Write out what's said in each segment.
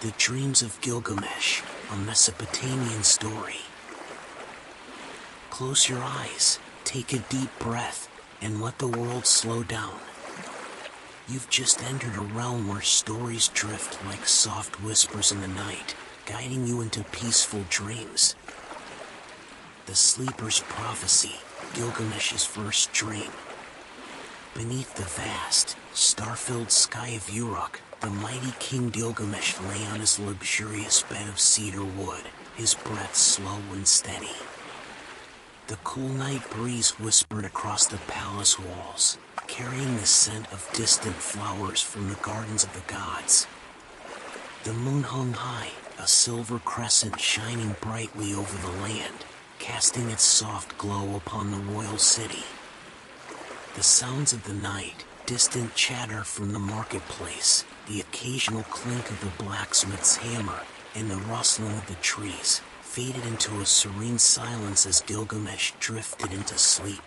The Dreams of Gilgamesh, a Mesopotamian story. Close your eyes, take a deep breath, and let the world slow down. You've just entered a realm where stories drift like soft whispers in the night, guiding you into peaceful dreams. The Sleeper's Prophecy, Gilgamesh's first dream. Beneath the vast, star-filled sky of Uruk, the mighty King Gilgamesh lay on his luxurious bed of cedar wood, his breath slow and steady. The cool night breeze whispered across the palace walls, carrying the scent of distant flowers from the gardens of the gods. The moon hung high, a silver crescent shining brightly over the land, casting its soft glow upon the royal city. The sounds of the night, distant chatter from the marketplace, the occasional clink of the blacksmith's hammer, and the rustling of the trees, faded into a serene silence as Gilgamesh drifted into sleep.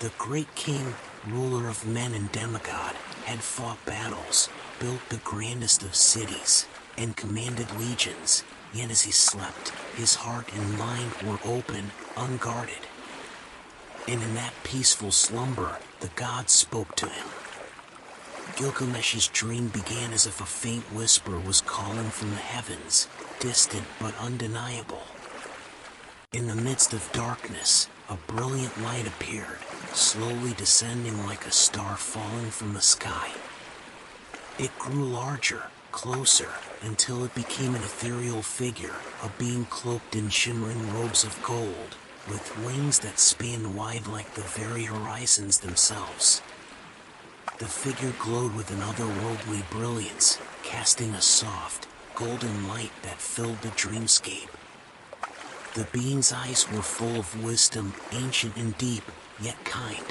The great king, ruler of men and demigod, had fought battles, built the grandest of cities, and commanded legions, yet as he slept, his heart and mind were open, unguarded. And in that peaceful slumber, the gods spoke to him. Gilgamesh's dream began as if a faint whisper was calling from the heavens, distant but undeniable. In the midst of darkness, a brilliant light appeared, slowly descending like a star falling from the sky. It grew larger, closer, until it became an ethereal figure, a being cloaked in shimmering robes of gold, with wings that spanned wide like the very horizons themselves. The figure glowed with an otherworldly brilliance, casting a soft, golden light that filled the dreamscape. The being's eyes were full of wisdom, ancient and deep, yet kind.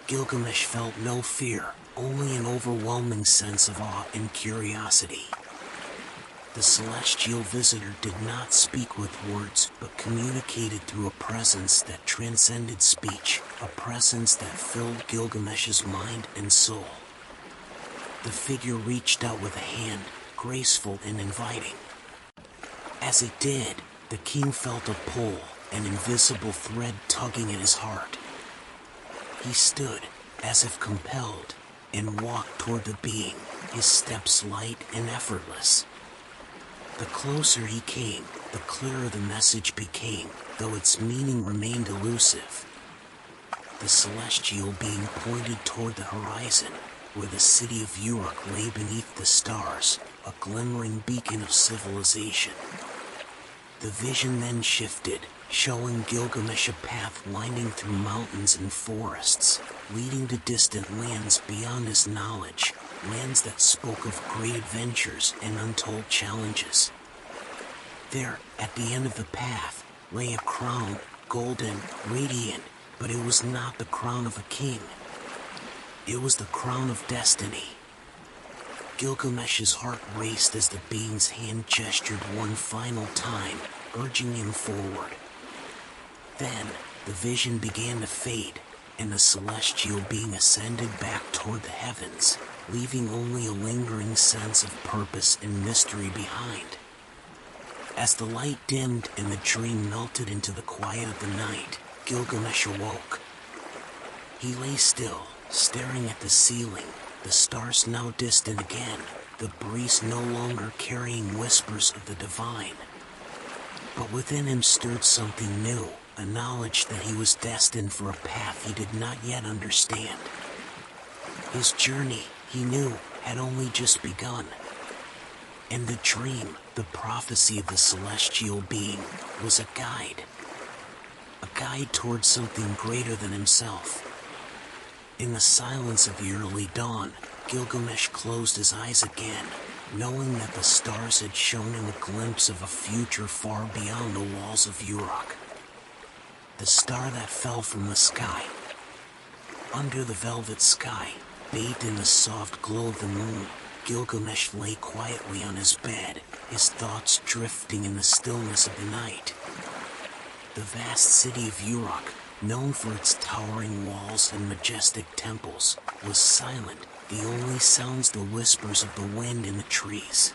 Gilgamesh felt no fear, only an overwhelming sense of awe and curiosity. The celestial visitor did not speak with words, but communicated through a presence that transcended speech, a presence that filled Gilgamesh's mind and soul. The figure reached out with a hand, graceful and inviting. As it did, the king felt a pull, an invisible thread tugging at his heart. He stood, as if compelled, and walked toward the being, his steps light and effortless. The closer he came, the clearer the message became, though its meaning remained elusive. The celestial being pointed toward the horizon, where the city of Uruk lay beneath the stars, a glimmering beacon of civilization. The vision then shifted, showing Gilgamesh a path winding through mountains and forests, leading to distant lands beyond his knowledge, lands that spoke of great adventures and untold challenges. There, at the end of the path, lay a crown, golden, radiant, but it was not the crown of a king. It was the crown of destiny. Gilgamesh's heart raced as the being's hand gestured one final time, urging him forward. Then, the vision began to fade, and the celestial being ascended back toward the heavens, leaving only a lingering sense of purpose and mystery behind. As the light dimmed and the dream melted into the quiet of the night, Gilgamesh awoke. He lay still, staring at the ceiling, the stars now distant again, the breeze no longer carrying whispers of the divine. But within him stirred something new, a knowledge that he was destined for a path he did not yet understand. His journey, he knew, had only just begun. And the dream, the prophecy of the celestial being, was a guide towards something greater than himself. In the silence of the early dawn, Gilgamesh closed his eyes again, knowing that the stars had shown him a glimpse of a future far beyond the walls of Uruk. The star that fell from the sky. Under the velvet sky, bathed in the soft glow of the moon, Gilgamesh lay quietly on his bed, his thoughts drifting in the stillness of the night. The vast city of Uruk, known for its towering walls and majestic temples, was silent, the only sounds the whispers of the wind in the trees.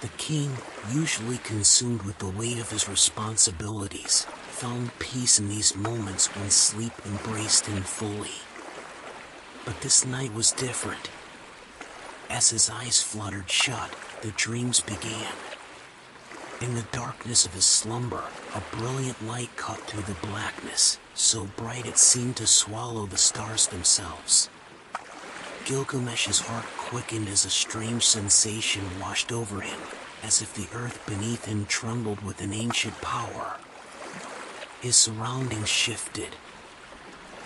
The king, usually consumed with the weight of his responsibilities, found peace in these moments when sleep embraced him fully. But this night was different. As his eyes fluttered shut, the dreams began. In the darkness of his slumber, a brilliant light cut through the blackness, so bright it seemed to swallow the stars themselves. Gilgamesh's heart quickened as a strange sensation washed over him, as if the earth beneath him trembled with an ancient power. His surroundings shifted.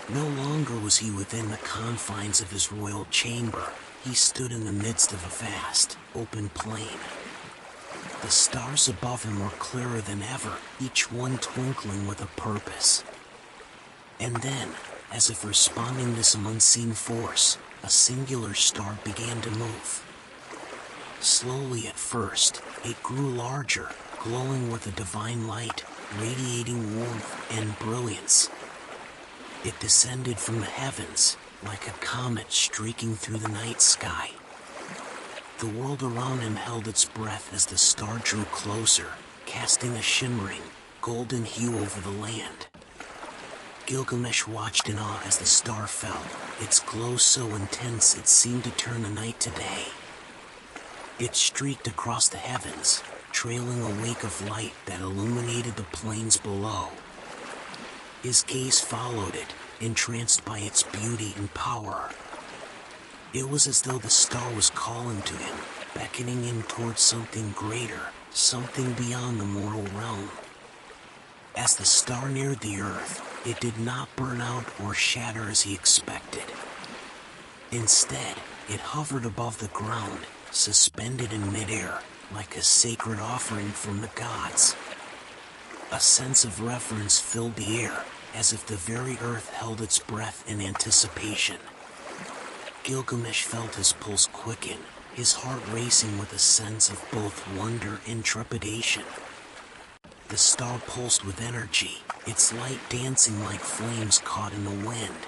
No longer was he within the confines of his royal chamber. He stood in the midst of a vast, open plain. The stars above him were clearer than ever, each one twinkling with a purpose. And then, as if responding to some unseen force, a singular star began to move. Slowly at first, it grew larger, glowing with a divine light, radiating warmth and brilliance. It descended from the heavens, like a comet streaking through the night sky. The world around him held its breath as the star drew closer, casting a shimmering, golden hue over the land. Gilgamesh watched in awe as the star fell, its glow so intense it seemed to turn the night to day. It streaked across the heavens, trailing a wake of light that illuminated the plains below. His gaze followed it, entranced by its beauty and power. It was as though the star was calling to him, beckoning him towards something greater, something beyond the mortal realm. As the star neared the earth, it did not burn out or shatter as he expected. Instead, it hovered above the ground, suspended in midair, like a sacred offering from the gods. A sense of reverence filled the air, as if the very earth held its breath in anticipation. Gilgamesh felt his pulse quicken, his heart racing with a sense of both wonder and trepidation. The star pulsed with energy, its light dancing like flames caught in the wind.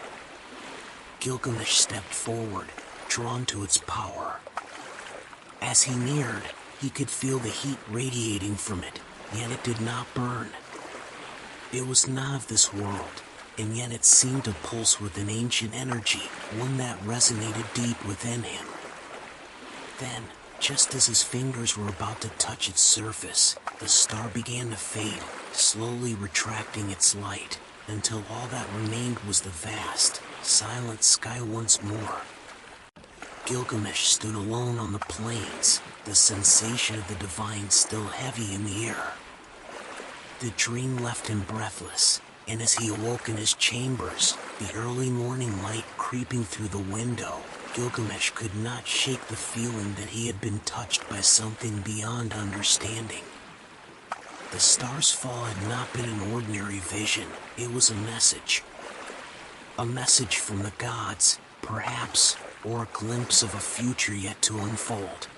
Gilgamesh stepped forward, drawn to its power. As he neared, he could feel the heat radiating from it, yet it did not burn. It was not of this world, and yet it seemed to pulse with an ancient energy, one that resonated deep within him. Then, just as his fingers were about to touch its surface, the star began to fade, slowly retracting its light, until all that remained was the vast, silent sky once more. Gilgamesh stood alone on the plains, the sensation of the divine still heavy in the air. The dream left him breathless, and as he awoke in his chambers, the early morning light creeping through the window, Gilgamesh could not shake the feeling that he had been touched by something beyond understanding. The star's fall had not been an ordinary vision, it was a message. A message from the gods, perhaps, or a glimpse of a future yet to unfold.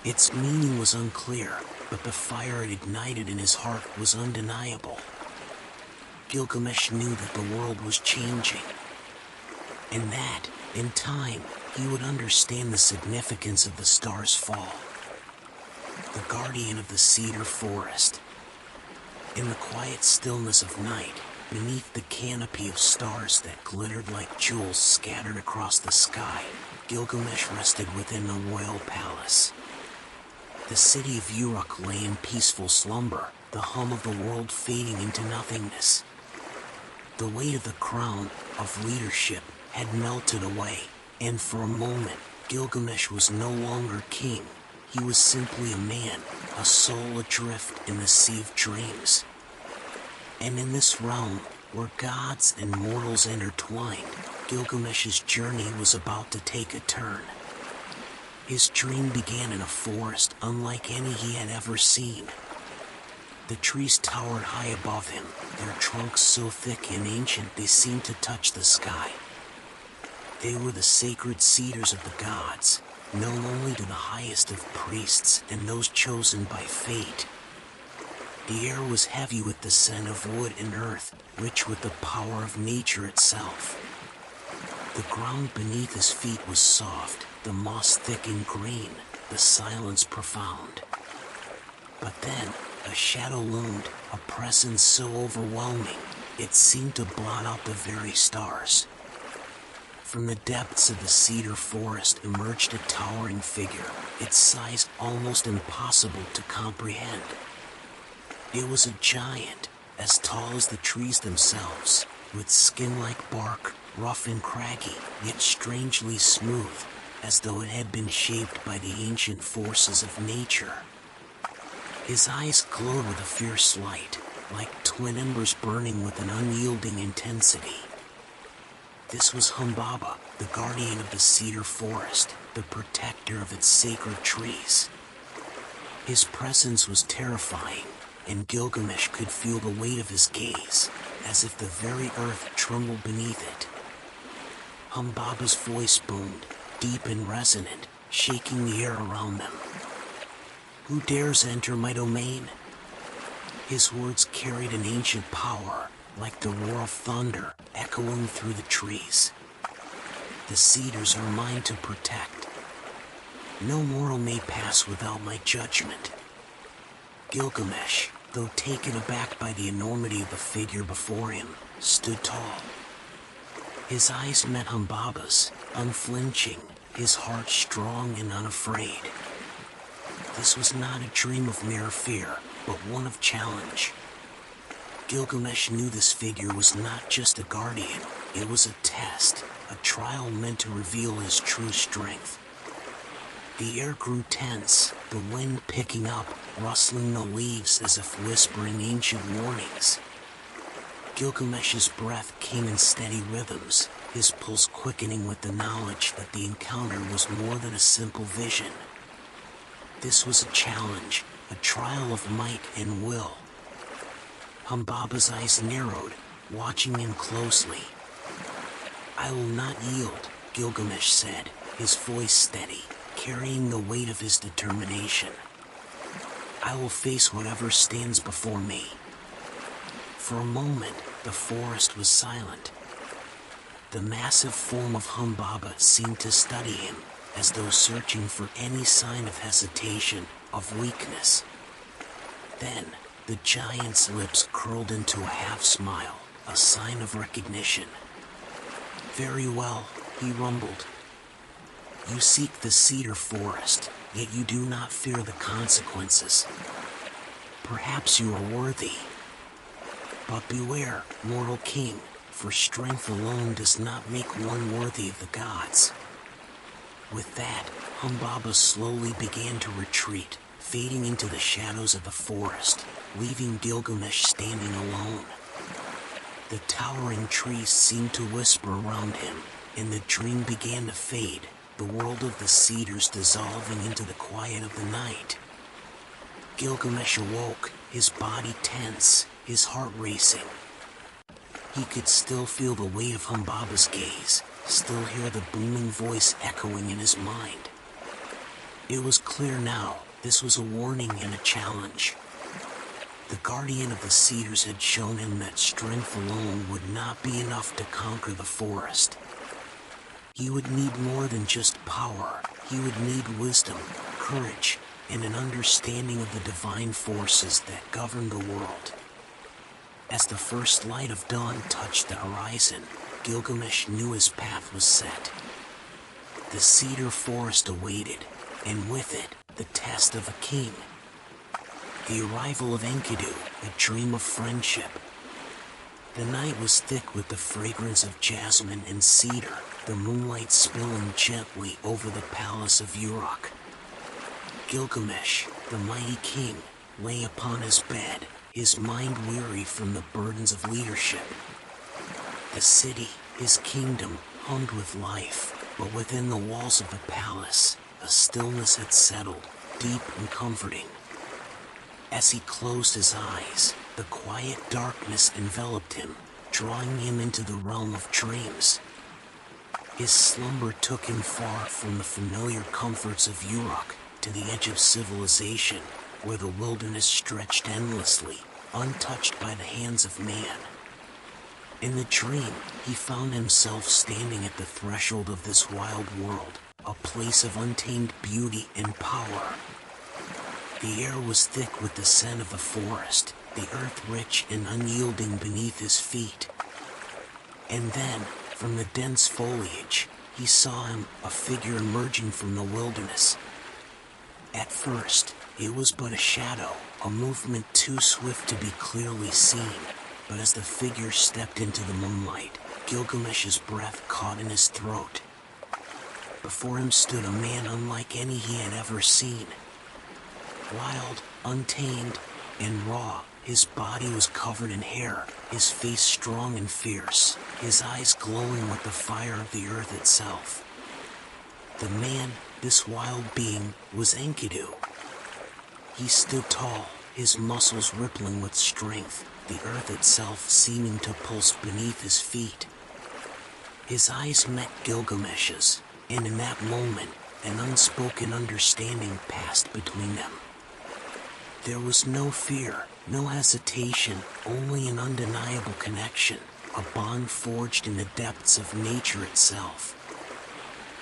Its meaning was unclear, but the fire it ignited in his heart was undeniable. Gilgamesh knew that the world was changing, and that, in time, he would understand the significance of the star's fall. The guardian of the cedar forest. In the quiet stillness of night, beneath the canopy of stars that glittered like jewels scattered across the sky, Gilgamesh rested within the royal palace. The city of Uruk lay in peaceful slumber, the hum of the world fading into nothingness. The weight of the crown, of leadership, had melted away, and for a moment, Gilgamesh was no longer king. He was simply a man, a soul adrift in the sea of dreams. And in this realm, where gods and mortals intertwined, Gilgamesh's journey was about to take a turn. His dream began in a forest unlike any he had ever seen. The trees towered high above him, their trunks so thick and ancient they seemed to touch the sky. They were the sacred cedars of the gods, known only to the highest of priests and those chosen by fate. The air was heavy with the scent of wood and earth, rich with the power of nature itself. The ground beneath his feet was soft, the moss thick and green, the silence profound. But then, a shadow loomed, a presence so overwhelming, it seemed to blot out the very stars. From the depths of the cedar forest emerged a towering figure, its size almost impossible to comprehend. It was a giant, as tall as the trees themselves, with skin like bark, rough and craggy, yet strangely smooth, as though it had been shaped by the ancient forces of nature. His eyes glowed with a fierce light, like twin embers burning with an unyielding intensity. This was Humbaba, the guardian of the cedar forest, the protector of its sacred trees. His presence was terrifying, and Gilgamesh could feel the weight of his gaze, as if the very earth trembled beneath it. Humbaba's voice boomed, deep and resonant, shaking the air around them. "Who dares enter my domain?" His words carried an ancient power, like the roar of thunder, echoing through the trees. "The cedars are mine to protect. No mortal may pass without my judgment." Gilgamesh, though taken aback by the enormity of the figure before him, stood tall. His eyes met Humbaba's, unflinching, his heart strong and unafraid. This was not a dream of mere fear, but one of challenge. Gilgamesh knew this figure was not just a guardian, it was a test, a trial meant to reveal his true strength. The air grew tense, the wind picking up, rustling the leaves as if whispering ancient warnings. Gilgamesh's breath came in steady rhythms, his pulse quickening with the knowledge that the encounter was more than a simple vision. This was a challenge, a trial of might and will. Humbaba's eyes narrowed, watching him closely. "I will not yield," Gilgamesh said, his voice steady, carrying the weight of his determination. "I will face whatever stands before me." For a moment, the forest was silent. The massive form of Humbaba seemed to study him, as though searching for any sign of hesitation, of weakness. Then, the giant's lips curled into a half-smile, a sign of recognition. "Very well," he rumbled. "You seek the cedar forest, yet you do not fear the consequences. Perhaps you are worthy. But beware, mortal king, for strength alone does not make one worthy of the gods." With that, Humbaba slowly began to retreat, fading into the shadows of the forest, leaving Gilgamesh standing alone. The towering trees seemed to whisper around him, and the dream began to fade, the world of the cedars dissolving into the quiet of the night. Gilgamesh awoke, his body tense, his heart racing. He could still feel the weight of Humbaba's gaze, still hear the booming voice echoing in his mind. It was clear now, this was a warning and a challenge. The guardian of the cedars had shown him that strength alone would not be enough to conquer the forest. He would need more than just power. He would need wisdom, courage, and an understanding of the divine forces that govern the world. As the first light of dawn touched the horizon, Gilgamesh knew his path was set. The cedar forest awaited, and with it, the test of a king. The arrival of Enkidu, a dream of friendship. The night was thick with the fragrance of jasmine and cedar, the moonlight spilling gently over the palace of Uruk. Gilgamesh, the mighty king, lay upon his bed, his mind weary from the burdens of leadership. The city, his kingdom, hummed with life, but within the walls of the palace, a stillness had settled, deep and comforting. As he closed his eyes, the quiet darkness enveloped him, drawing him into the realm of dreams. His slumber took him far from the familiar comforts of Uruk to the edge of civilization, where the wilderness stretched endlessly, untouched by the hands of man. In the dream, he found himself standing at the threshold of this wild world, a place of untamed beauty and power. The air was thick with the scent of the forest, the earth rich and unyielding beneath his feet. And then, from the dense foliage, he saw him, a figure emerging from the wilderness. At first, it was but a shadow, a movement too swift to be clearly seen, but as the figure stepped into the moonlight, Gilgamesh's breath caught in his throat. Before him stood a man unlike any he had ever seen. Wild, untamed, and raw, his body was covered in hair, his face strong and fierce, his eyes glowing with the fire of the earth itself. The man, this wild being, was Enkidu. He stood tall, his muscles rippling with strength, the earth itself seeming to pulse beneath his feet. His eyes met Gilgamesh's, and in that moment, an unspoken understanding passed between them. There was no fear, no hesitation, only an undeniable connection, a bond forged in the depths of nature itself.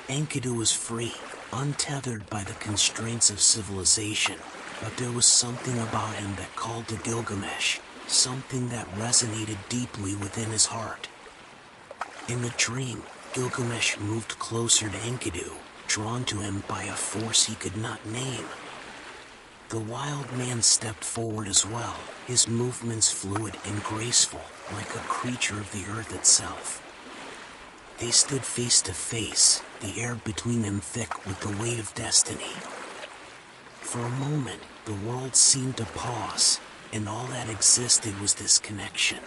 Enkidu was free, untethered by the constraints of civilization, but there was something about him that called to Gilgamesh, something that resonated deeply within his heart. In the dream, Gilgamesh moved closer to Enkidu, drawn to him by a force he could not name. The wild man stepped forward as well, his movements fluid and graceful, like a creature of the earth itself. They stood face to face, the air between them thick with the weight of destiny. For a moment, the world seemed to pause, and all that existed was this connection.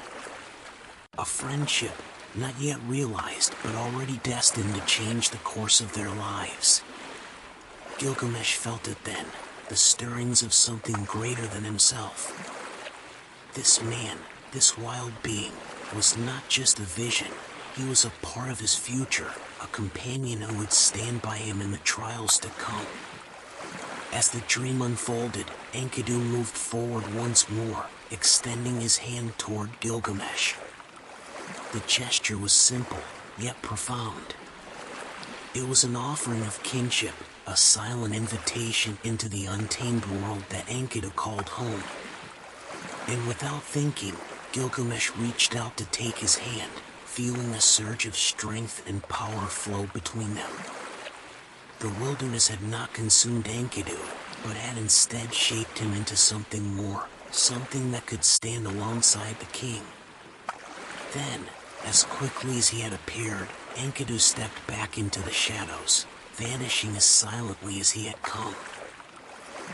A friendship, not yet realized, but already destined to change the course of their lives. Gilgamesh felt it then, the stirrings of something greater than himself. This man, this wild being, was not just a vision, he was a part of his future, a companion who would stand by him in the trials to come. As the dream unfolded, Enkidu moved forward once more, extending his hand toward Gilgamesh. The gesture was simple, yet profound. It was an offering of kinship, a silent invitation into the untamed world that Enkidu called home. And without thinking, Gilgamesh reached out to take his hand, feeling a surge of strength and power flow between them. The wilderness had not consumed Enkidu, but had instead shaped him into something more, something that could stand alongside the king. Then, as quickly as he had appeared, Enkidu stepped back into the shadows, vanishing as silently as he had come.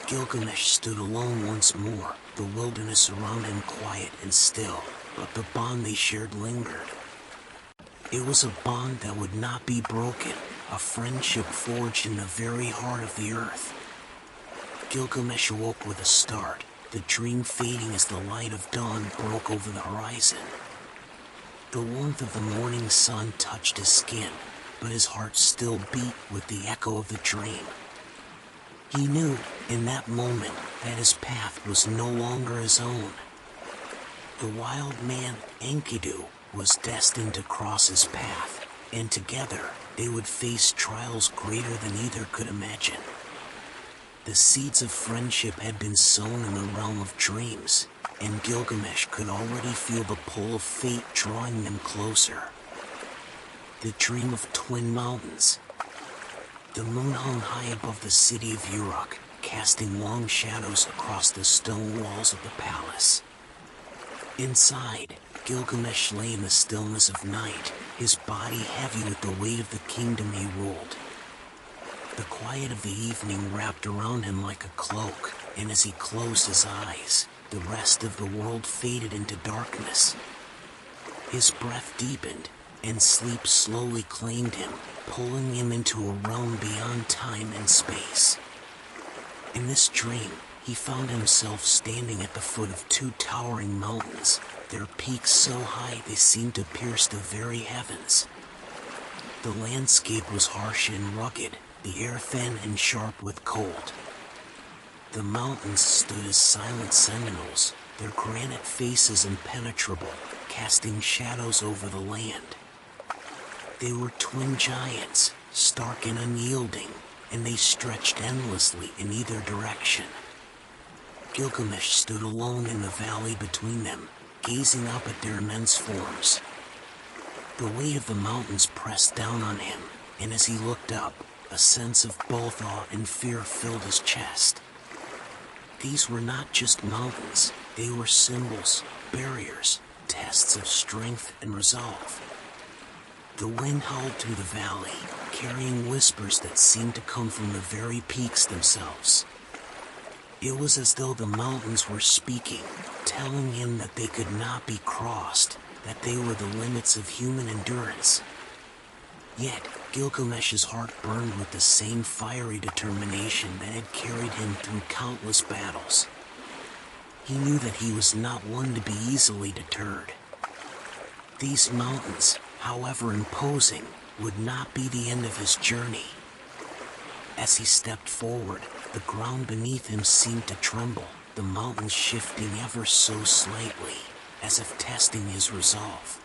Gilgamesh stood alone once more, the wilderness around him quiet and still, but the bond they shared lingered. It was a bond that would not be broken, a friendship forged in the very heart of the earth. Gilgamesh awoke with a start, the dream fading as the light of dawn broke over the horizon. The warmth of the morning sun touched his skin, but his heart still beat with the echo of the dream. He knew, in that moment, that his path was no longer his own. The wild man, Enkidu, was destined to cross his path, and together they would face trials greater than either could imagine. The seeds of friendship had been sown in the realm of dreams, and Gilgamesh could already feel the pull of fate drawing them closer. The dream of twin mountains. The moon hung high above the city of Uruk, casting long shadows across the stone walls of the palace. Inside, Gilgamesh lay in the stillness of night, his body heavy with the weight of the kingdom he ruled. The quiet of the evening wrapped around him like a cloak, and as he closed his eyes, the rest of the world faded into darkness. His breath deepened, and sleep slowly claimed him, pulling him into a realm beyond time and space. In this dream, he found himself standing at the foot of two towering mountains, their peaks so high they seemed to pierce the very heavens. The landscape was harsh and rugged, the air thin and sharp with cold. The mountains stood as silent sentinels, their granite faces impenetrable, casting shadows over the land. They were twin giants, stark and unyielding, and they stretched endlessly in either direction. Gilgamesh stood alone in the valley between them, gazing up at their immense forms. The weight of the mountains pressed down on him, and as he looked up, a sense of both awe and fear filled his chest. These were not just mountains, they were symbols, barriers, tests of strength and resolve. The wind howled through the valley, carrying whispers that seemed to come from the very peaks themselves. It was as though the mountains were speaking, telling him that they could not be crossed, that they were the limits of human endurance. Yet, Gilgamesh's heart burned with the same fiery determination that had carried him through countless battles. He knew that he was not one to be easily deterred. These mountains, however imposing, would not be the end of his journey. As he stepped forward, the ground beneath him seemed to tremble, the mountains shifting ever so slightly, as if testing his resolve.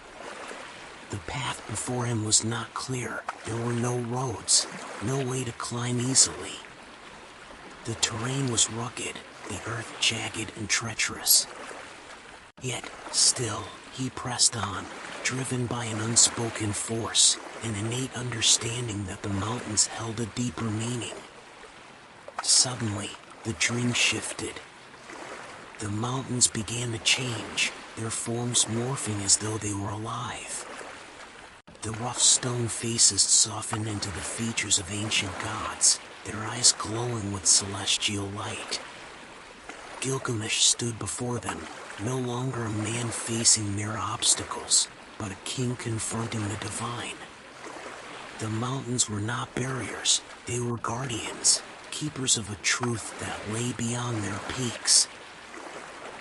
The path before him was not clear. There were no roads, no way to climb easily. The terrain was rugged, the earth jagged and treacherous. Yet, still, he pressed on, driven by an unspoken force, an innate understanding that the mountains held a deeper meaning. Suddenly, the dream shifted. The mountains began to change, their forms morphing as though they were alive. The rough stone faces softened into the features of ancient gods, their eyes glowing with celestial light. Gilgamesh stood before them, no longer a man facing mere obstacles, but a king confronting the divine. The mountains were not barriers, they were guardians, keepers of a truth that lay beyond their peaks.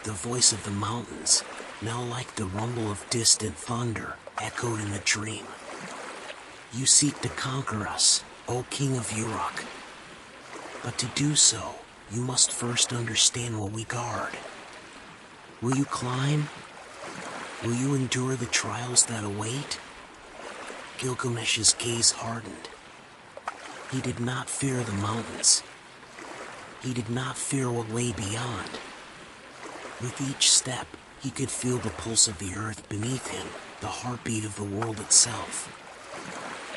The voice of the mountains, now like the rumble of distant thunder, echoed in the dream. You seek to conquer us, O King of Uruk. But to do so, you must first understand what we guard. Will you climb? Will you endure the trials that await? Gilgamesh's gaze hardened. He did not fear the mountains. He did not fear what lay beyond. With each step, he could feel the pulse of the earth beneath him, the heartbeat of the world itself.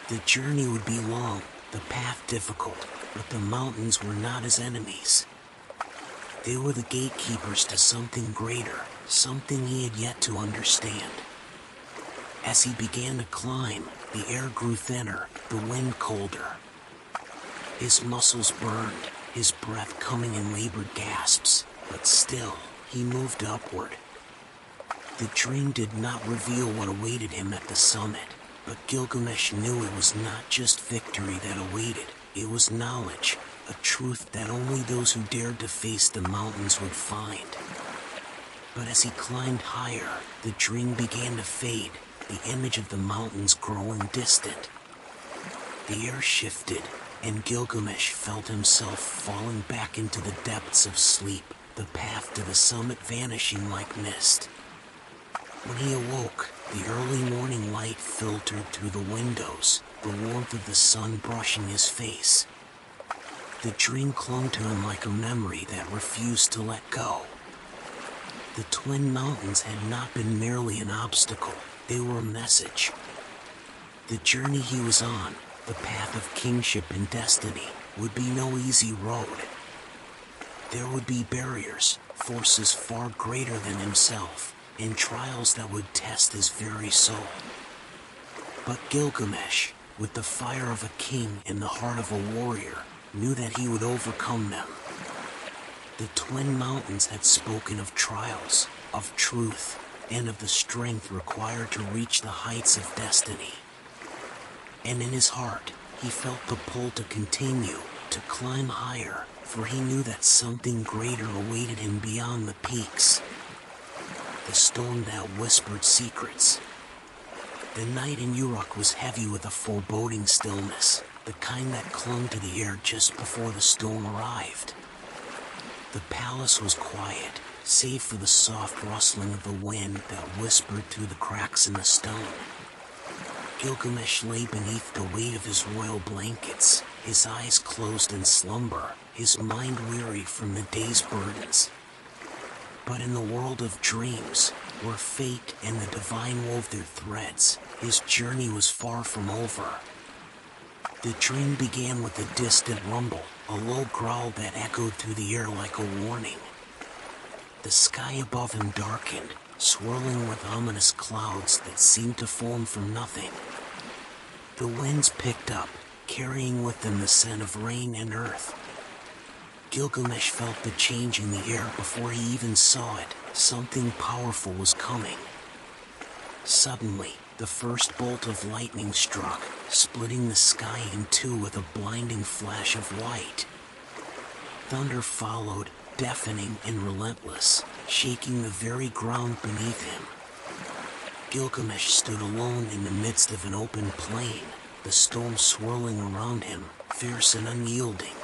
The journey would be long, the path difficult, but the mountains were not his enemies. They were the gatekeepers to something greater, something he had yet to understand. As he began to climb, the air grew thinner, the wind colder. His muscles burned, his breath coming in labored gasps, but still, he moved upward. The dream did not reveal what awaited him at the summit, but Gilgamesh knew it was not just victory that awaited, it was knowledge, a truth that only those who dared to face the mountains would find. But as he climbed higher, the dream began to fade, the image of the mountains growing distant. The air shifted, and Gilgamesh felt himself falling back into the depths of sleep, the path to the summit vanishing like mist. When he awoke, the early morning light filtered through the windows, the warmth of the sun brushing his face. The dream clung to him like a memory that refused to let go. The twin mountains had not been merely an obstacle, they were a message. The journey he was on, the path of kingship and destiny, would be no easy road. There would be barriers, forces far greater than himself, and trials that would test his very soul. But Gilgamesh, with the fire of a king and the heart of a warrior, knew that he would overcome them. The twin mountains had spoken of trials, of truth, and of the strength required to reach the heights of destiny. And in his heart, he felt the pull to continue, to climb higher, for he knew that something greater awaited him beyond the peaks. The storm that whispered secrets. The night in Uruk was heavy with a foreboding stillness, the kind that clung to the air just before the storm arrived. The palace was quiet, save for the soft rustling of the wind that whispered through the cracks in the stone. Gilgamesh lay beneath the weight of his royal blankets, his eyes closed in slumber, his mind weary from the day's burdens. But in the world of dreams, where fate and the divine wove their threads, his journey was far from over. The dream began with a distant rumble, a low growl that echoed through the air like a warning. The sky above him darkened, swirling with ominous clouds that seemed to form from nothing. The winds picked up, carrying with them the scent of rain and earth. Gilgamesh felt the change in the air before he even saw it. Something powerful was coming. Suddenly, the first bolt of lightning struck, splitting the sky in two with a blinding flash of white. Thunder followed, deafening and relentless, shaking the very ground beneath him. Gilgamesh stood alone in the midst of an open plain, the storm swirling around him, fierce and unyielding.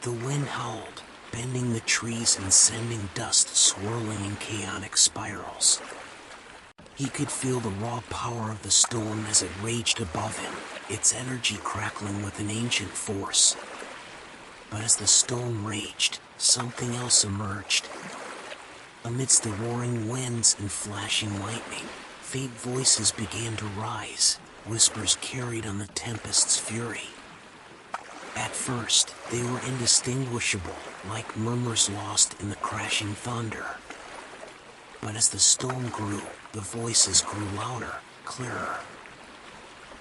The wind howled, bending the trees and sending dust swirling in chaotic spirals. He could feel the raw power of the storm as it raged above him, its energy crackling with an ancient force. But as the storm raged, something else emerged. Amidst the roaring winds and flashing lightning, faint voices began to rise, whispers carried on the tempest's fury. At first, they were indistinguishable, like murmurs lost in the crashing thunder. But as the storm grew, the voices grew louder, clearer.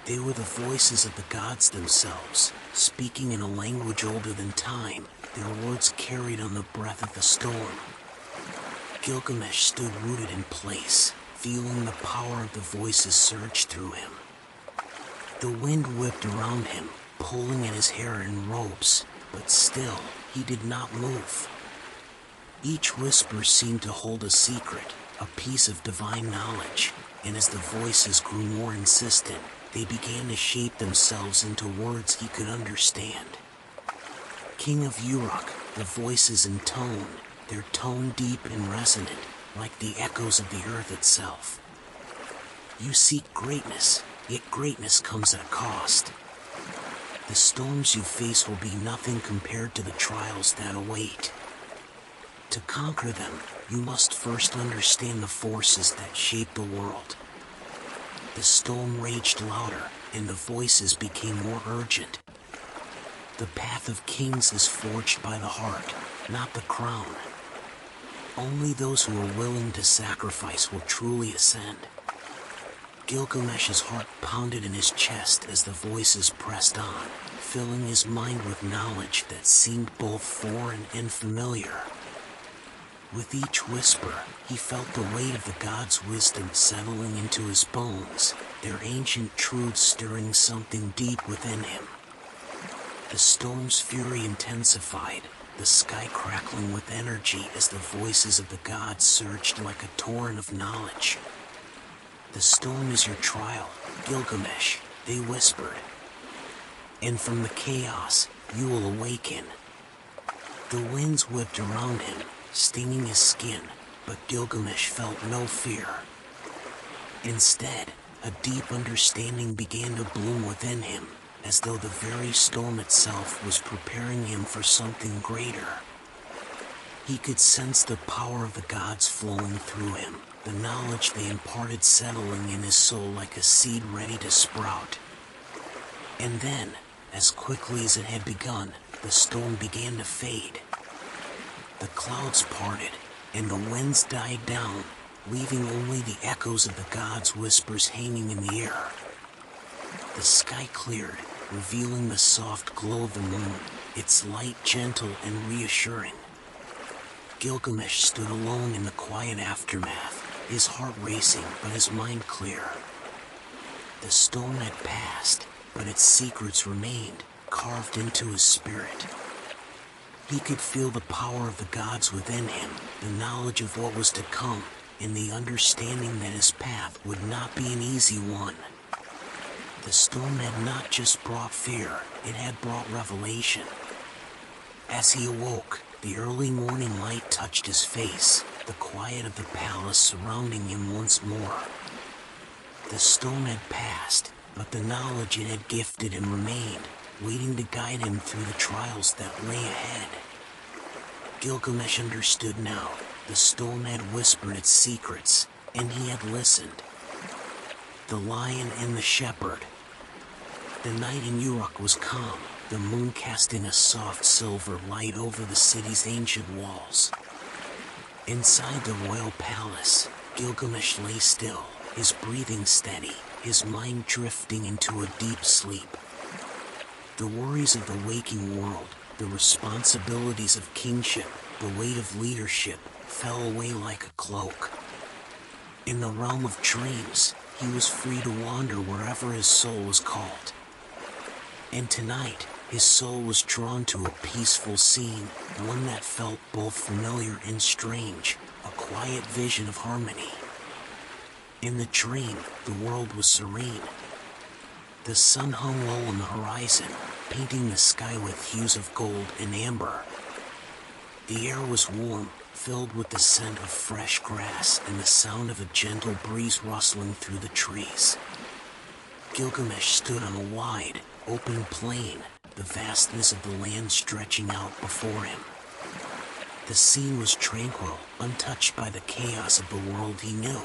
They were the voices of the gods themselves, speaking in a language older than time, their words carried on the breath of the storm. Gilgamesh stood rooted in place, feeling the power of the voices surge through him. The wind whipped around him, pulling at his hair and robes, but still, he did not move. Each whisper seemed to hold a secret, a piece of divine knowledge, and as the voices grew more insistent, they began to shape themselves into words he could understand. King of Uruk, the voices intoned, their tone deep and resonant, like the echoes of the earth itself. You seek greatness, yet greatness comes at a cost. The storms you face will be nothing compared to the trials that await. To conquer them, you must first understand the forces that shape the world. The storm raged louder, and the voices became more urgent. The path of kings is forged by the heart, not the crown. Only those who are willing to sacrifice will truly ascend. Gilgamesh's heart pounded in his chest as the voices pressed on, filling his mind with knowledge that seemed both foreign and familiar. With each whisper, he felt the weight of the gods' wisdom settling into his bones, their ancient truths stirring something deep within him. The storm's fury intensified, the sky crackling with energy as the voices of the gods surged like a torrent of knowledge. The storm is your trial, Gilgamesh, they whispered. And from the chaos, you will awaken. The winds whipped around him, stinging his skin, but Gilgamesh felt no fear. Instead, a deep understanding began to bloom within him, as though the very storm itself was preparing him for something greater. He could sense the power of the gods flowing through him, the knowledge they imparted settling in his soul like a seed ready to sprout. And then, as quickly as it had begun, the storm began to fade. The clouds parted, and the winds died down, leaving only the echoes of the gods' whispers hanging in the air. The sky cleared, revealing the soft glow of the moon, its light gentle and reassuring. Gilgamesh stood alone in the quiet aftermath, his heart racing but his mind clear. The storm had passed, but its secrets remained, carved into his spirit. He could feel the power of the gods within him, the knowledge of what was to come, and the understanding that his path would not be an easy one. The storm had not just brought fear, it had brought revelation. As he awoke, The early morning light touched his face, the quiet of the palace surrounding him once more. The storm had passed, but the knowledge it had gifted him remained, waiting to guide him through the trials that lay ahead. Gilgamesh understood now. The storm had whispered its secrets, and he had listened. The lion and the shepherd. The night in Uruk was calm, the moon casting a soft silver light over the city's ancient walls. Inside the royal palace, Gilgamesh lay still, his breathing steady, his mind drifting into a deep sleep. The worries of the waking world, the responsibilities of kingship, the weight of leadership, fell away like a cloak. In the realm of dreams, he was free to wander wherever his soul was called. And tonight, his soul was drawn to a peaceful scene, one that felt both familiar and strange, a quiet vision of harmony. In the dream, the world was serene. The sun hung low on the horizon, painting the sky with hues of gold and amber. The air was warm, filled with the scent of fresh grass and the sound of a gentle breeze rustling through the trees. Gilgamesh stood on a wide, open plain, the vastness of the land stretching out before him. The scene was tranquil, untouched by the chaos of the world he knew.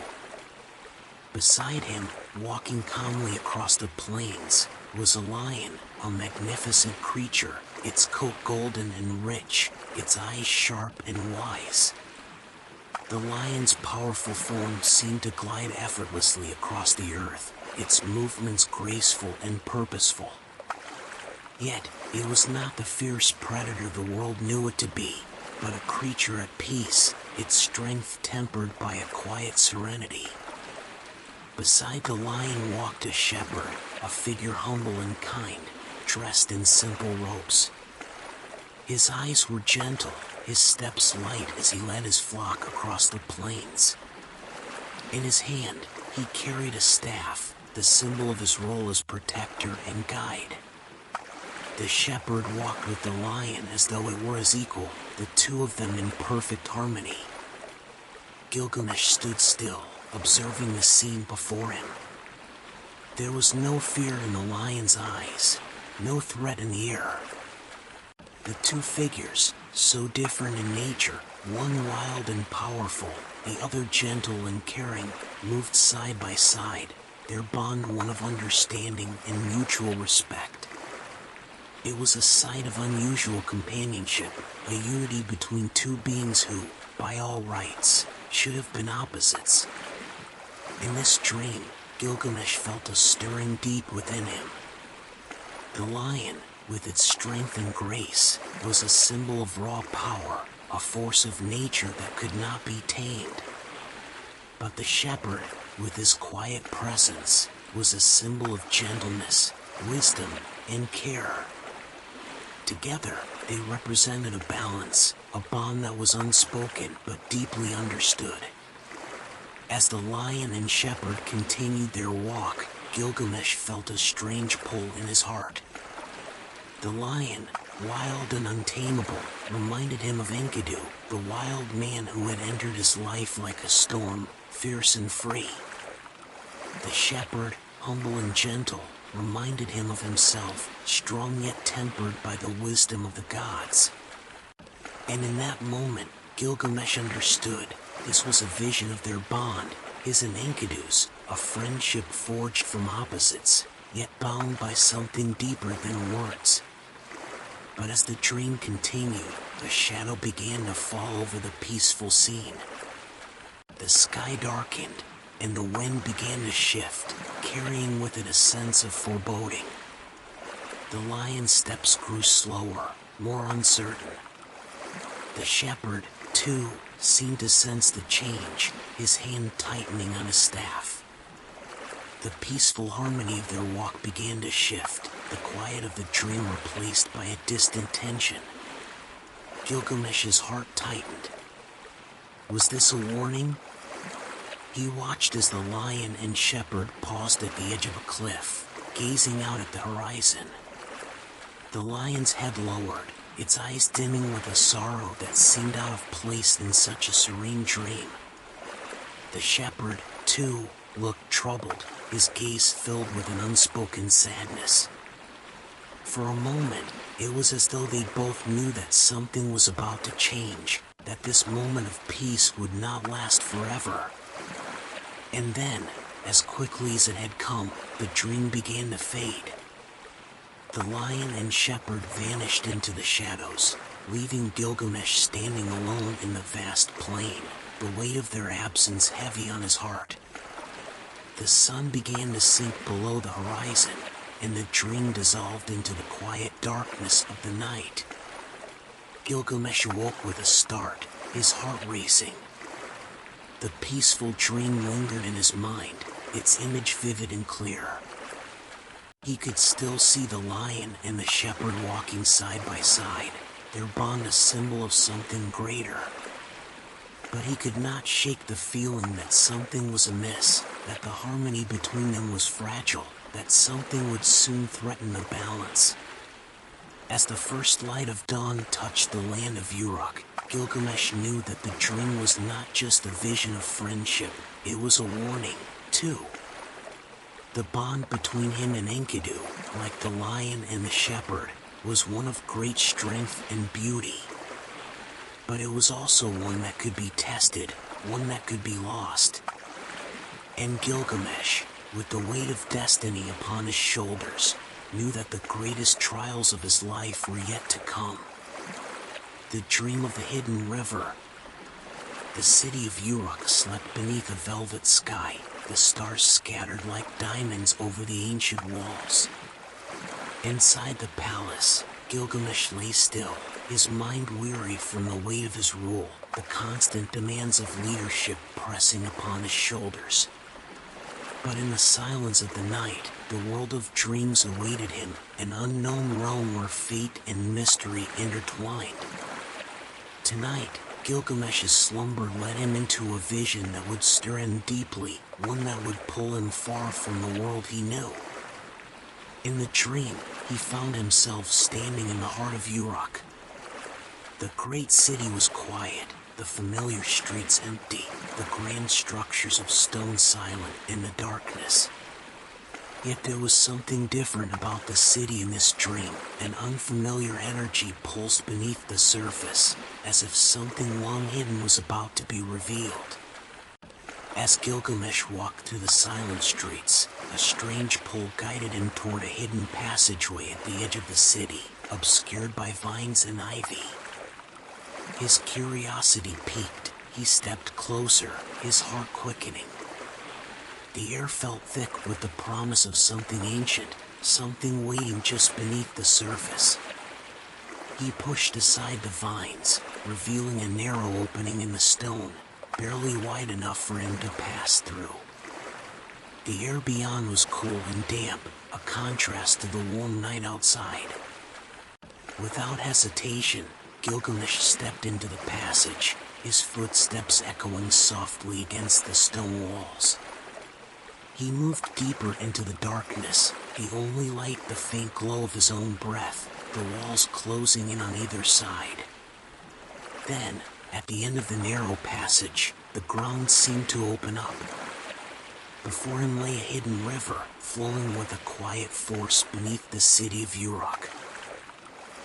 Beside him, walking calmly across the plains, was a lion, a magnificent creature, its coat golden and rich, its eyes sharp and wise. The lion's powerful form seemed to glide effortlessly across the earth, its movements graceful and purposeful. Yet, it was not the fierce predator the world knew it to be, but a creature at peace, its strength tempered by a quiet serenity. Beside the lion walked a shepherd, a figure humble and kind, dressed in simple robes. His eyes were gentle, his steps light as he led his flock across the plains. In his hand, he carried a staff, the symbol of his role as protector and guide. The shepherd walked with the lion as though it were his equal, the two of them in perfect harmony. Gilgamesh stood still, observing the scene before him. There was no fear in the lion's eyes, no threat in the air. The two figures, so different in nature, one wild and powerful, the other gentle and caring, moved side by side, their bond one of understanding and mutual respect. It was a sight of unusual companionship, a unity between two beings who, by all rights, should have been opposites. In this dream, Gilgamesh felt a stirring deep within him. The lion, with its strength and grace, was a symbol of raw power, a force of nature that could not be tamed. But the shepherd, with his quiet presence, was a symbol of gentleness, wisdom, and care. Together, they represented a balance, a bond that was unspoken but deeply understood. As the lion and shepherd continued their walk, Gilgamesh felt a strange pull in his heart. The lion, wild and untamable, reminded him of Enkidu, the wild man who had entered his life like a storm, fierce and free. The shepherd, humble and gentle, reminded him of himself, strong yet tempered by the wisdom of the gods. And in that moment, Gilgamesh understood. This was a vision of their bond, his and Enkidu's, a friendship forged from opposites, yet bound by something deeper than words. But as the dream continued, a shadow began to fall over the peaceful scene. The sky darkened, and the wind began to shift, carrying with it a sense of foreboding. The lion's steps grew slower, more uncertain. The shepherd, too, seemed to sense the change, his hand tightening on his staff. The peaceful harmony of their walk began to shift, the quiet of the dream replaced by a distant tension. Gilgamesh's heart tightened. Was this a warning? He watched as the lion and shepherd paused at the edge of a cliff, gazing out at the horizon. The lion's head lowered, its eyes dimming with a sorrow that seemed out of place in such a serene dream. The shepherd, too, looked troubled, his gaze filled with an unspoken sadness. For a moment, it was as though they both knew that something was about to change, that this moment of peace would not last forever. And then, as quickly as it had come, the dream began to fade. The lion and shepherd vanished into the shadows, leaving Gilgamesh standing alone in the vast plain, the weight of their absence heavy on his heart. The sun began to sink below the horizon, and the dream dissolved into the quiet darkness of the night. Gilgamesh awoke with a start, his heart racing. The peaceful dream lingered in his mind, its image vivid and clear. He could still see the lion and the shepherd walking side by side, their bond a symbol of something greater. But he could not shake the feeling that something was amiss, that the harmony between them was fragile, that something would soon threaten the balance. As the first light of dawn touched the land of Uruk, Gilgamesh knew that the dream was not just a vision of friendship, it was a warning, too. The bond between him and Enkidu, like the lion and the shepherd, was one of great strength and beauty. But it was also one that could be tested, one that could be lost. And Gilgamesh, with the weight of destiny upon his shoulders, knew that the greatest trials of his life were yet to come. The dream of the hidden river. The city of Uruk slept beneath a velvet sky, the stars scattered like diamonds over the ancient walls. Inside the palace, Gilgamesh lay still, his mind weary from the weight of his rule, the constant demands of leadership pressing upon his shoulders. But in the silence of the night, the world of dreams awaited him, an unknown realm where fate and mystery intertwined. Tonight, Gilgamesh's slumber led him into a vision that would stir him deeply, one that would pull him far from the world he knew. In the dream, he found himself standing in the heart of Uruk. The great city was quiet, the familiar streets empty, the grand structures of stone silent in the darkness. Yet there was something different about the city in this dream, an unfamiliar energy pulsed beneath the surface, as if something long hidden was about to be revealed. As Gilgamesh walked through the silent streets, a strange pull guided him toward a hidden passageway at the edge of the city, obscured by vines and ivy. His curiosity piqued. He stepped closer, his heart quickening. The air felt thick with the promise of something ancient, something waiting just beneath the surface. He pushed aside the vines, revealing a narrow opening in the stone, barely wide enough for him to pass through. The air beyond was cool and damp, a contrast to the warm night outside. Without hesitation, Gilgamesh stepped into the passage, his footsteps echoing softly against the stone walls. He moved deeper into the darkness, the only light the faint glow of his own breath, the walls closing in on either side. Then, at the end of the narrow passage, the ground seemed to open up. Before him lay a hidden river, flowing with a quiet force beneath the city of Uruk.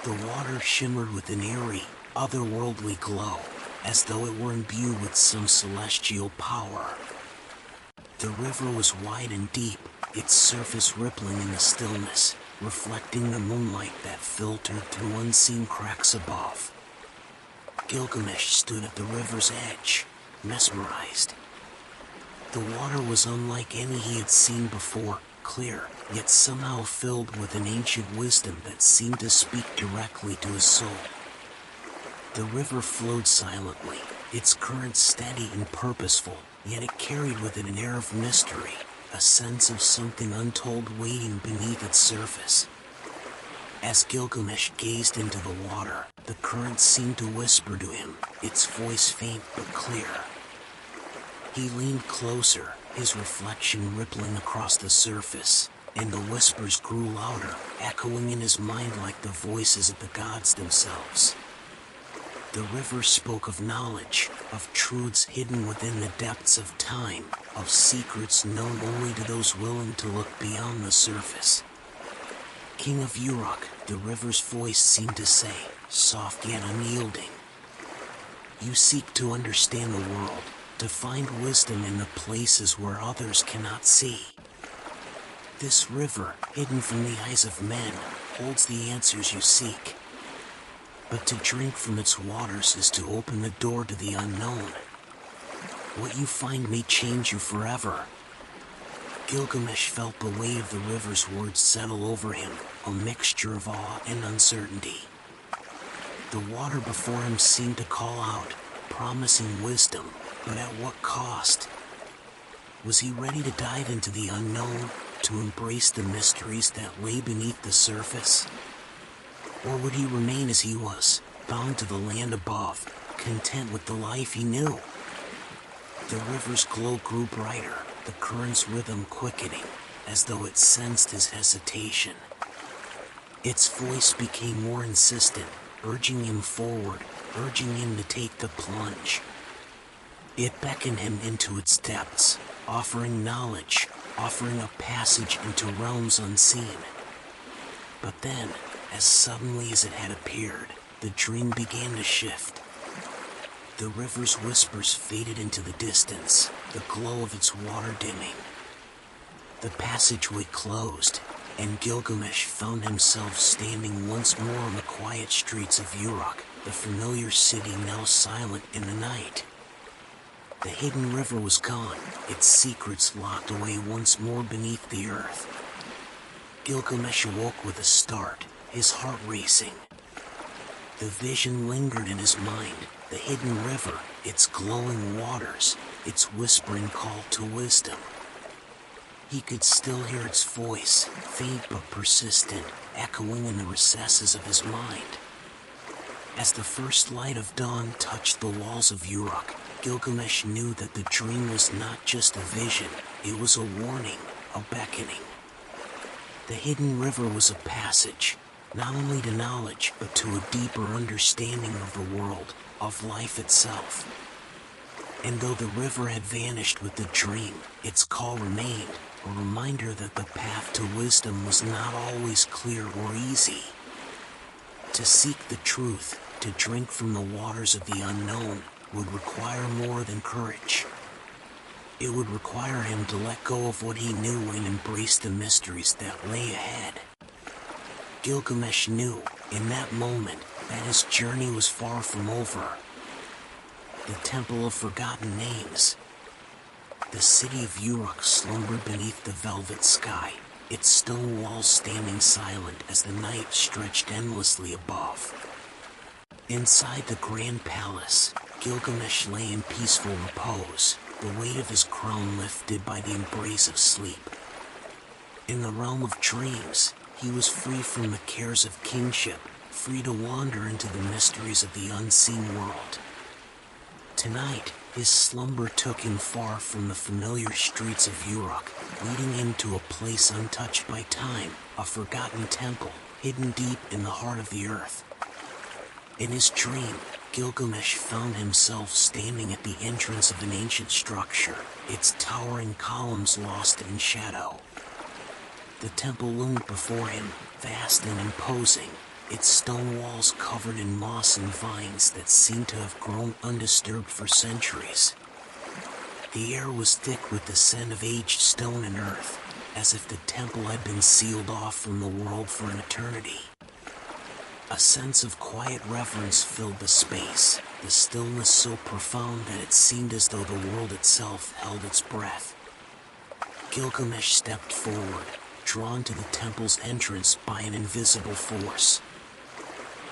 The water shimmered with an eerie, otherworldly glow, as though it were imbued with some celestial power. The river was wide and deep, its surface rippling in the stillness, reflecting the moonlight that filtered through unseen cracks above. Gilgamesh stood at the river's edge, mesmerized. The water was unlike any he had seen before, clear, yet somehow filled with an ancient wisdom that seemed to speak directly to his soul. The river flowed silently, its current steady and purposeful, yet it carried with it an air of mystery, a sense of something untold waiting beneath its surface. As Gilgamesh gazed into the water, the current seemed to whisper to him, its voice faint but clear. He leaned closer, his reflection rippling across the surface, and the whispers grew louder, echoing in his mind like the voices of the gods themselves. The river spoke of knowledge, of truths hidden within the depths of time, of secrets known only to those willing to look beyond the surface. King of Uruk, the river's voice seemed to say, soft yet unyielding, you seek to understand the world, to find wisdom in the places where others cannot see. This river, hidden from the eyes of men, holds the answers you seek. But to drink from its waters is to open the door to the unknown. What you find may change you forever. Gilgamesh felt the weight of the river's words settle over him, a mixture of awe and uncertainty. The water before him seemed to call out, promising wisdom, but at what cost? Was he ready to dive into the unknown, to embrace the mysteries that lay beneath the surface? Or would he remain as he was, bound to the land above, content with the life he knew? The river's glow grew brighter, the current's rhythm quickening, as though it sensed his hesitation. Its voice became more insistent, urging him forward, urging him to take the plunge. It beckoned him into its depths, offering knowledge, offering a passage into realms unseen. But then, as suddenly as it had appeared, the dream began to shift. The river's whispers faded into the distance, the glow of its water dimming. The passageway closed, and Gilgamesh found himself standing once more on the quiet streets of Uruk, the familiar city now silent in the night. The hidden river was gone, its secrets locked away once more beneath the earth. Gilgamesh awoke with a start, his heart racing. The vision lingered in his mind, the hidden river, its glowing waters, its whispering call to wisdom. He could still hear its voice, faint but persistent, echoing in the recesses of his mind. As the first light of dawn touched the walls of Uruk, Gilgamesh knew that the dream was not just a vision, it was a warning, a beckoning. The hidden river was a passage, not only to knowledge, but to a deeper understanding of the world, of life itself. And though the river had vanished with the dream, its call remained, a reminder that the path to wisdom was not always clear or easy. To seek the truth, to drink from the waters of the unknown, would require more than courage. It would require him to let go of what he knew and embrace the mysteries that lay ahead. Gilgamesh knew, in that moment, that his journey was far from over. The Temple of Forgotten Names. The city of Uruk slumbered beneath the velvet sky, its stone walls standing silent as the night stretched endlessly above. Inside the grand palace, Gilgamesh lay in peaceful repose, the weight of his crown lifted by the embrace of sleep. In the realm of dreams, he was free from the cares of kingship, free to wander into the mysteries of the unseen world. Tonight, his slumber took him far from the familiar streets of Uruk, leading him to a place untouched by time, a forgotten temple, hidden deep in the heart of the earth. In his dream, Gilgamesh found himself standing at the entrance of an ancient structure, its towering columns lost in shadow. The temple loomed before him, vast and imposing, its stone walls covered in moss and vines that seemed to have grown undisturbed for centuries. The air was thick with the scent of aged stone and earth, as if the temple had been sealed off from the world for an eternity. A sense of quiet reverence filled the space, the stillness so profound that it seemed as though the world itself held its breath. Gilgamesh stepped forward, drawn to the temple's entrance by an invisible force.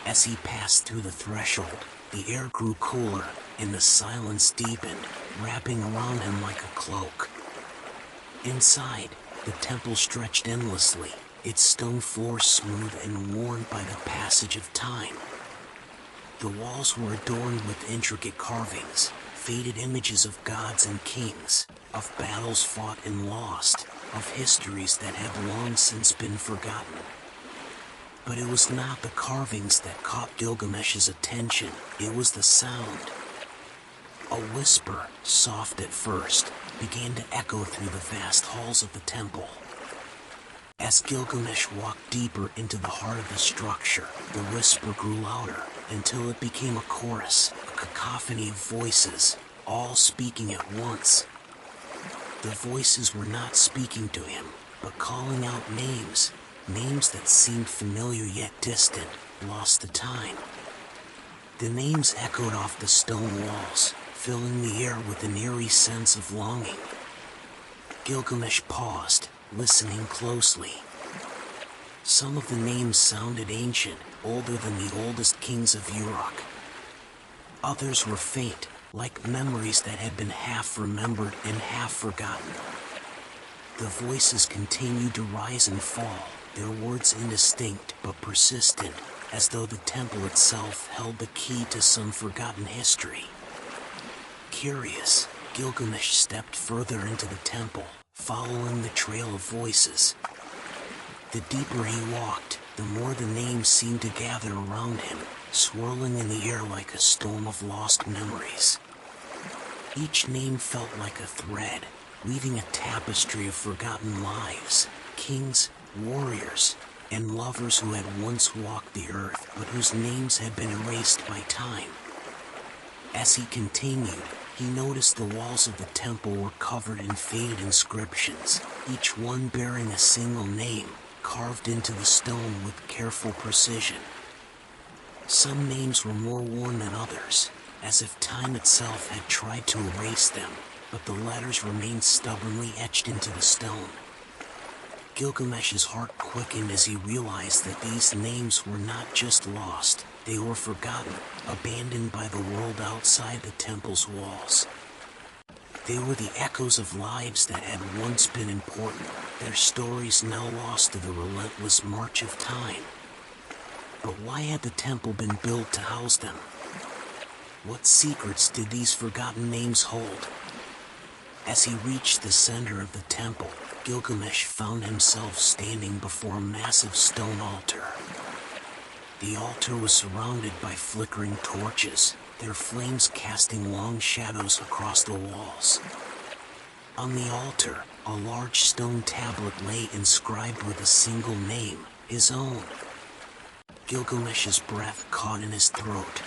As he passed through the threshold, the air grew cooler, and the silence deepened, wrapping around him like a cloak. Inside, the temple stretched endlessly, its stone floor smooth and worn by the passage of time. The walls were adorned with intricate carvings, faded images of gods and kings, of battles fought and lost, of histories that had long since been forgotten. But it was not the carvings that caught Gilgamesh's attention, it was the sound. A whisper, soft at first, began to echo through the vast halls of the temple. As Gilgamesh walked deeper into the heart of the structure, the whisper grew louder, until it became a chorus, a cacophony of voices, all speaking at once. The voices were not speaking to him, but calling out names, names that seemed familiar yet distant, lost to time. The names echoed off the stone walls, filling the air with an eerie sense of longing. Gilgamesh paused, listening closely. Some of the names sounded ancient, older than the oldest kings of Uruk. Others were faint, like memories that had been half remembered and half forgotten. The voices continued to rise and fall, their words indistinct but persistent, as though the temple itself held the key to some forgotten history. Curious, Gilgamesh stepped further into the temple, following the trail of voices. The deeper he walked, the more the names seemed to gather around him, swirling in the air like a storm of lost memories. Each name felt like a thread, weaving a tapestry of forgotten lives, kings, warriors, and lovers who had once walked the earth but whose names had been erased by time. As he continued, he noticed the walls of the temple were covered in faded inscriptions, each one bearing a single name, carved into the stone with careful precision. Some names were more worn than others, as if time itself had tried to erase them, but the letters remained stubbornly etched into the stone. Gilgamesh's heart quickened as he realized that these names were not just lost, they were forgotten, abandoned by the world outside the temple's walls. They were the echoes of lives that had once been important, their stories now lost to the relentless march of time. But why had the temple been built to house them? What secrets did these forgotten names hold? As he reached the center of the temple, Gilgamesh found himself standing before a massive stone altar. The altar was surrounded by flickering torches, their flames casting long shadows across the walls. On the altar, a large stone tablet lay inscribed with a single name, his own. Gilgamesh's breath caught in his throat.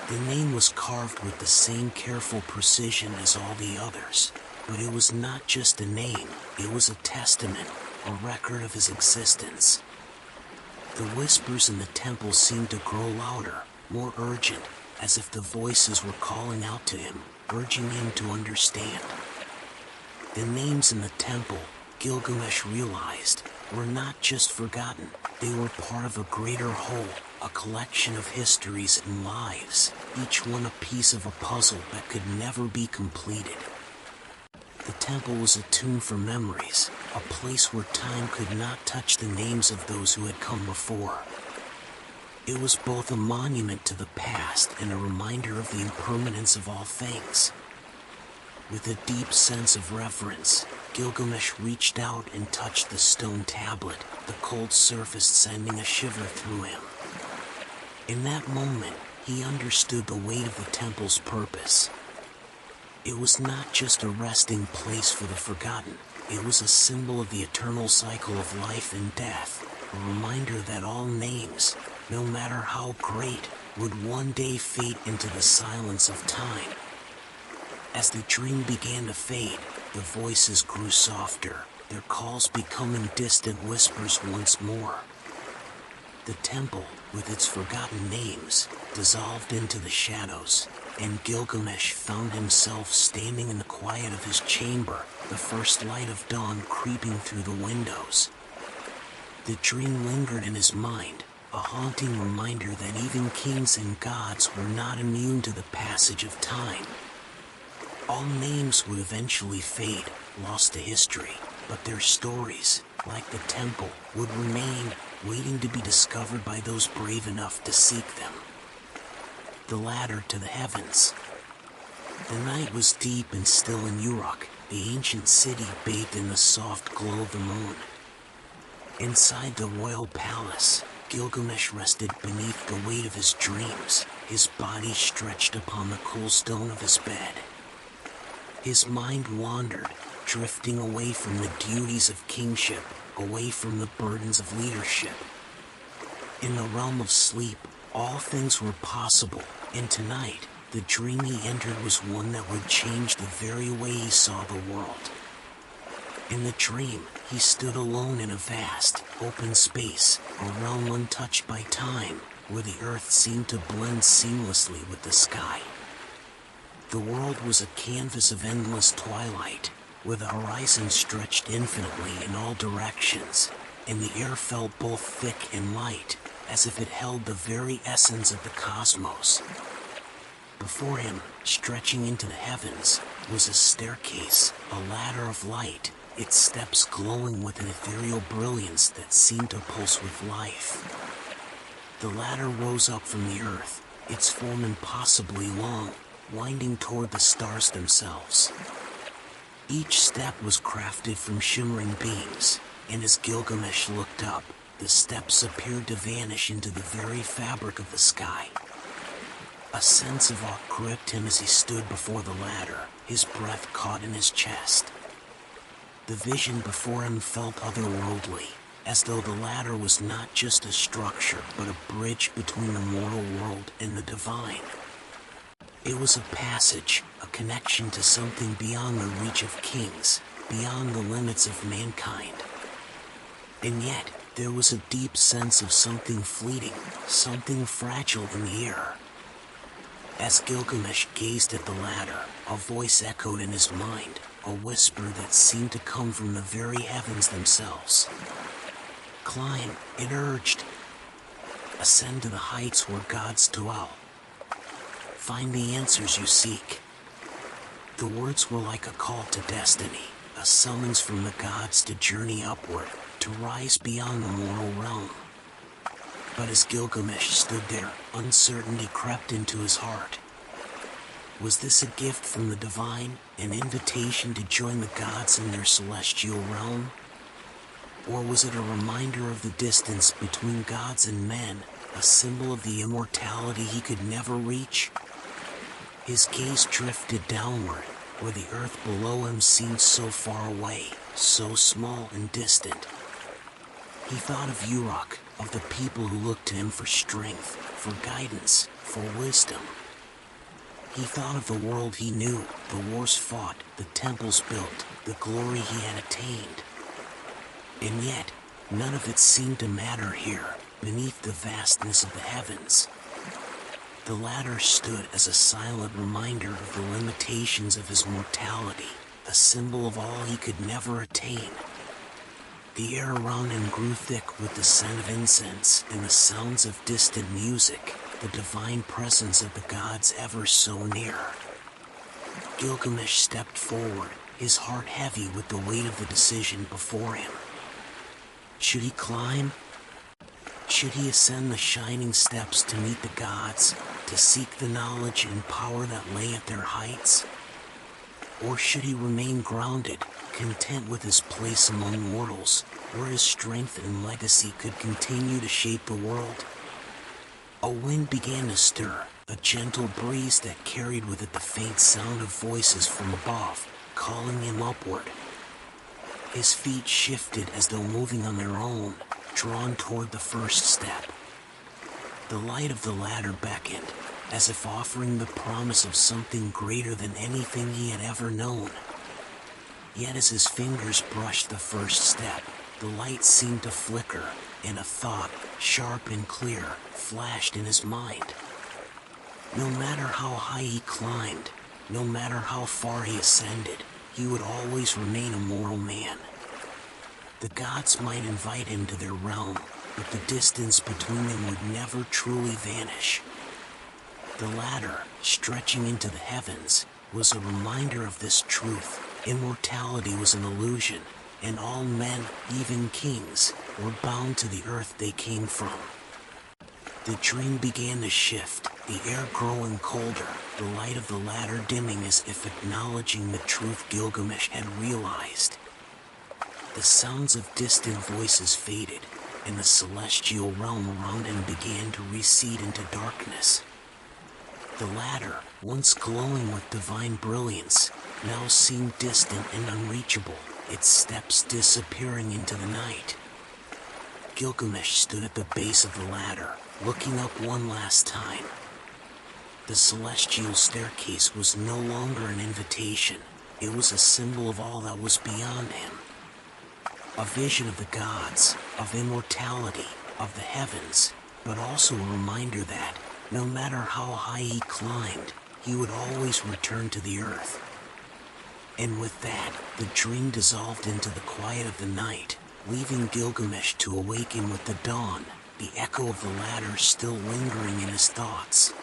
The name was carved with the same careful precision as all the others, but it was not just a name, it was a testament, a record of his existence. The whispers in the temple seemed to grow louder, more urgent, as if the voices were calling out to him, urging him to understand. The names in the temple, Gilgamesh realized, were not just forgotten, they were part of a greater whole, a collection of histories and lives, each one a piece of a puzzle that could never be completed. The temple was a tomb for memories, a place where time could not touch the names of those who had come before. It was both a monument to the past and a reminder of the impermanence of all things. With a deep sense of reverence, Gilgamesh reached out and touched the stone tablet, the cold surface sending a shiver through him. In that moment, he understood the weight of the temple's purpose. It was not just a resting place for the forgotten, it was a symbol of the eternal cycle of life and death, a reminder that all names, no matter how great, would one day fade into the silence of time. As the dream began to fade, the voices grew softer, their calls becoming distant whispers once more. The temple, with its forgotten names, dissolved into the shadows, and Gilgamesh found himself standing in the quiet of his chamber, the first light of dawn creeping through the windows. The dream lingered in his mind, a haunting reminder that even kings and gods were not immune to the passage of time. All names would eventually fade, lost to history, but their stories, like the temple, would remain, waiting to be discovered by those brave enough to seek them. The ladder to the heavens. The night was deep and still in Uruk, the ancient city bathed in the soft glow of the moon. Inside the royal palace, Gilgamesh rested beneath the weight of his dreams, his body stretched upon the cool stone of his bed. His mind wandered, drifting away from the duties of kingship, away from the burdens of leadership. In the realm of sleep, all things were possible, and tonight, the dream he entered was one that would change the very way he saw the world. In the dream, he stood alone in a vast, open space, a realm untouched by time, where the earth seemed to blend seamlessly with the sky. The world was a canvas of endless twilight, where the horizon stretched infinitely in all directions, and the air felt both thick and light, as if it held the very essence of the cosmos. Before him, stretching into the heavens, was a staircase, a ladder of light, its steps glowing with an ethereal brilliance that seemed to pulse with life. The ladder rose up from the earth, its form impossibly long, winding toward the stars themselves. Each step was crafted from shimmering beams, and as Gilgamesh looked up, the steps appeared to vanish into the very fabric of the sky. A sense of awe gripped him as he stood before the ladder, his breath caught in his chest. The vision before him felt otherworldly, as though the ladder was not just a structure but a bridge between the mortal world and the divine. It was a passage, a connection to something beyond the reach of kings, beyond the limits of mankind. And yet, there was a deep sense of something fleeting, something fragile in the air. As Gilgamesh gazed at the ladder, a voice echoed in his mind, a whisper that seemed to come from the very heavens themselves. Climb, it urged. Ascend to the heights where gods dwell. Find the answers you seek. The words were like a call to destiny, a summons from the gods to journey upward, to rise beyond the mortal realm. But as Gilgamesh stood there, uncertainty crept into his heart. Was this a gift from the divine, an invitation to join the gods in their celestial realm? Or was it a reminder of the distance between gods and men, a symbol of the immortality he could never reach? His gaze drifted downward, where the earth below him seemed so far away, so small and distant. He thought of Uruk, of the people who looked to him for strength, for guidance, for wisdom. He thought of the world he knew, the wars fought, the temples built, the glory he had attained. And yet, none of it seemed to matter here, beneath the vastness of the heavens. The ladder stood as a silent reminder of the limitations of his mortality, a symbol of all he could never attain. The air around him grew thick with the scent of incense and the sounds of distant music, the divine presence of the gods ever so near. Gilgamesh stepped forward, his heart heavy with the weight of the decision before him. Should he climb? Should he ascend the shining steps to meet the gods, to seek the knowledge and power that lay at their heights? Or should he remain grounded, content with his place among mortals, where his strength and legacy could continue to shape the world? A wind began to stir, a gentle breeze that carried with it the faint sound of voices from above, calling him upward. His feet shifted as though moving on their own, drawn toward the first step. The light of the ladder beckoned, as if offering the promise of something greater than anything he had ever known. Yet as his fingers brushed the first step, the light seemed to flicker, and a thought, sharp and clear, flashed in his mind. No matter how high he climbed, no matter how far he ascended, he would always remain a mortal man. The gods might invite him to their realm, but the distance between them would never truly vanish. The ladder, stretching into the heavens, was a reminder of this truth. Immortality was an illusion, and all men, even kings, were bound to the earth they came from. The dream began to shift, the air growing colder, the light of the ladder dimming as if acknowledging the truth Gilgamesh had realized. The sounds of distant voices faded, and the celestial realm around him began to recede into darkness. The ladder, once glowing with divine brilliance, now seemed distant and unreachable, its steps disappearing into the night. Gilgamesh stood at the base of the ladder, looking up one last time. The celestial staircase was no longer an invitation, it was a symbol of all that was beyond him. A vision of the gods, of immortality, of the heavens, but also a reminder that, no matter how high he climbed, he would always return to the earth. And with that, the dream dissolved into the quiet of the night, leaving Gilgamesh to awaken with the dawn, the echo of the ladder still lingering in his thoughts.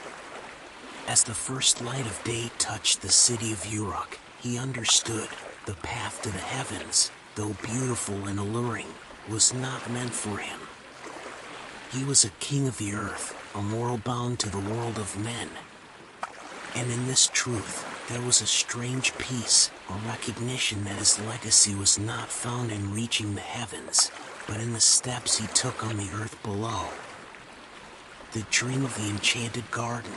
As the first light of day touched the city of Uruk, he understood the path to the heavens, though beautiful and alluring, was not meant for him. He was a king of the earth, a mortal bound to the world of men. And in this truth, there was a strange peace, a recognition that his legacy was not found in reaching the heavens, but in the steps he took on the earth below. The dream of the enchanted garden.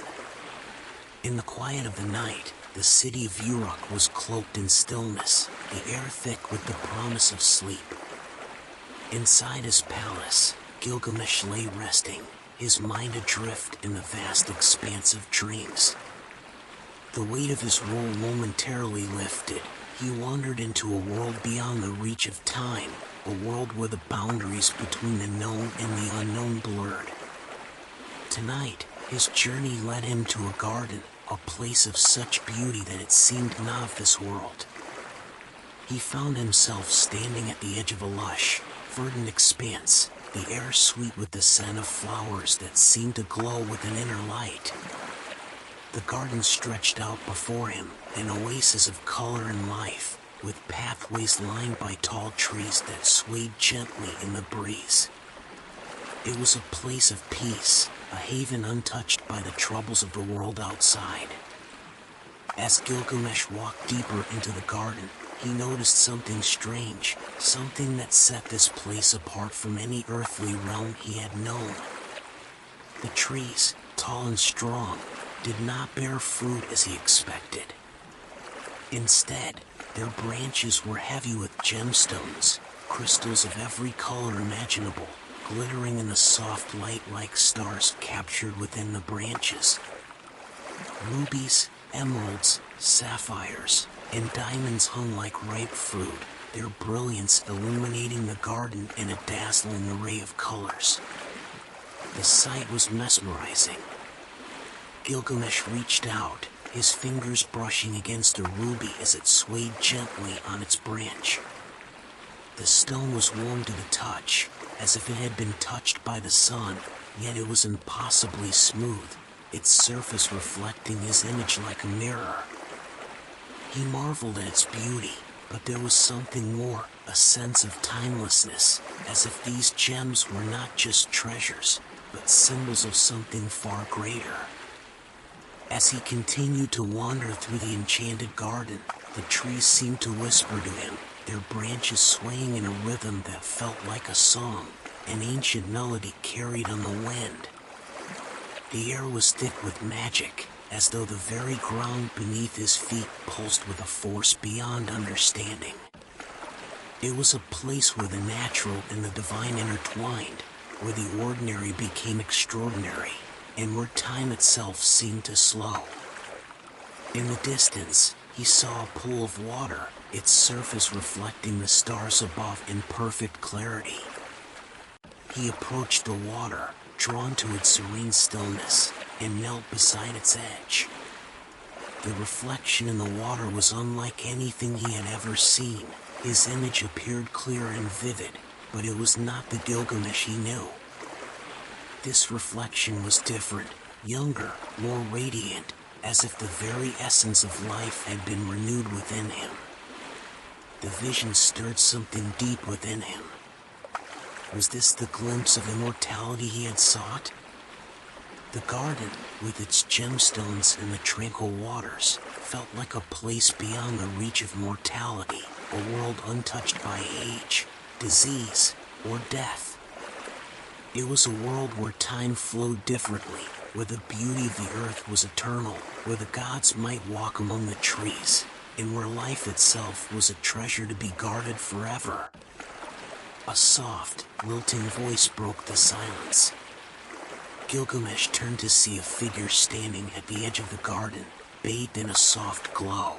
In the quiet of the night, the city of Uruk was cloaked in stillness, the air thick with the promise of sleep. Inside his palace, Gilgamesh lay resting, his mind adrift in the vast expanse of dreams. The weight of his role momentarily lifted. He wandered into a world beyond the reach of time, a world where the boundaries between the known and the unknown blurred. Tonight, his journey led him to a garden, a place of such beauty that it seemed not of this world. He found himself standing at the edge of a lush, verdant expanse, the air sweet with the scent of flowers that seemed to glow with an inner light. The garden stretched out before him, an oasis of color and life, with pathways lined by tall trees that swayed gently in the breeze. It was a place of peace, a haven untouched by the troubles of the world outside. As Gilgamesh walked deeper into the garden, he noticed something strange, something that set this place apart from any earthly realm he had known. The trees, tall and strong, did not bear fruit as he expected. Instead, their branches were heavy with gemstones, crystals of every color imaginable, glittering in the soft light like stars captured within the branches. Rubies, emeralds, sapphires, and diamonds hung like ripe fruit, their brilliance illuminating the garden in a dazzling array of colors. The sight was mesmerizing. Gilgamesh reached out, his fingers brushing against a ruby as it swayed gently on its branch. The stone was warm to the touch, as if it had been touched by the sun, yet it was impossibly smooth, its surface reflecting his image like a mirror. He marveled at its beauty, but there was something more, a sense of timelessness, as if these gems were not just treasures, but symbols of something far greater. As he continued to wander through the enchanted garden, the trees seemed to whisper to him, their branches swaying in a rhythm that felt like a song, an ancient melody carried on the wind. The air was thick with magic, as though the very ground beneath his feet pulsed with a force beyond understanding. It was a place where the natural and the divine intertwined, where the ordinary became extraordinary, and where time itself seemed to slow. In the distance, he saw a pool of water, its surface reflecting the stars above in perfect clarity. He approached the water, drawn to its serene stillness, and knelt beside its edge. The reflection in the water was unlike anything he had ever seen. His image appeared clear and vivid, but it was not the Gilgamesh he knew. This reflection was different, younger, more radiant, as if the very essence of life had been renewed within him. The vision stirred something deep within him. Was this the glimpse of immortality he had sought? The garden, with its gemstones and the tranquil waters, felt like a place beyond the reach of mortality, a world untouched by age, disease, or death. It was a world where time flowed differently, where the beauty of the earth was eternal, where the gods might walk among the trees, and where life itself was a treasure to be guarded forever. A soft, lilting voice broke the silence. Gilgamesh turned to see a figure standing at the edge of the garden, bathed in a soft glow.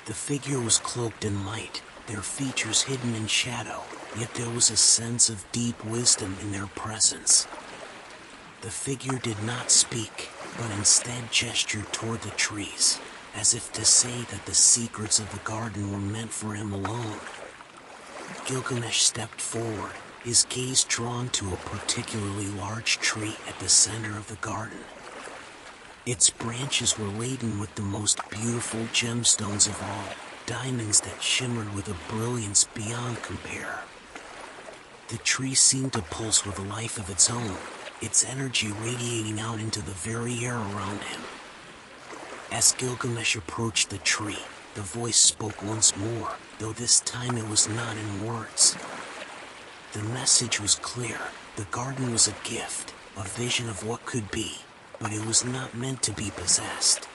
The figure was cloaked in light, their features hidden in shadow, yet there was a sense of deep wisdom in their presence. The figure did not speak, but instead gestured toward the trees, as if to say that the secrets of the garden were meant for him alone. Gilgamesh stepped forward, his gaze drawn to a particularly large tree at the center of the garden. Its branches were laden with the most beautiful gemstones of all, diamonds that shimmered with a brilliance beyond compare. The tree seemed to pulse with a life of its own, its energy radiating out into the very air around him. As Gilgamesh approached the tree, the voice spoke once more, though this time it was not in words. The message was clear. The garden was a gift, a vision of what could be, but it was not meant to be possessed.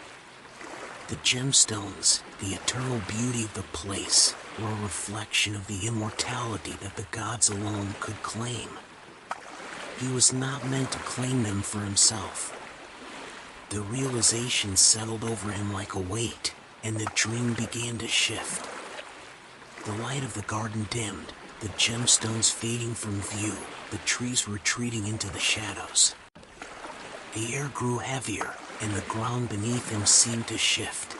The gemstones, the eternal beauty of the place, were a reflection of the immortality that the gods alone could claim. He was not meant to claim them for himself. The realization settled over him like a weight, and the dream began to shift. The light of the garden dimmed, the gemstones fading from view, the trees retreating into the shadows. The air grew heavier, and the ground beneath him seemed to shift.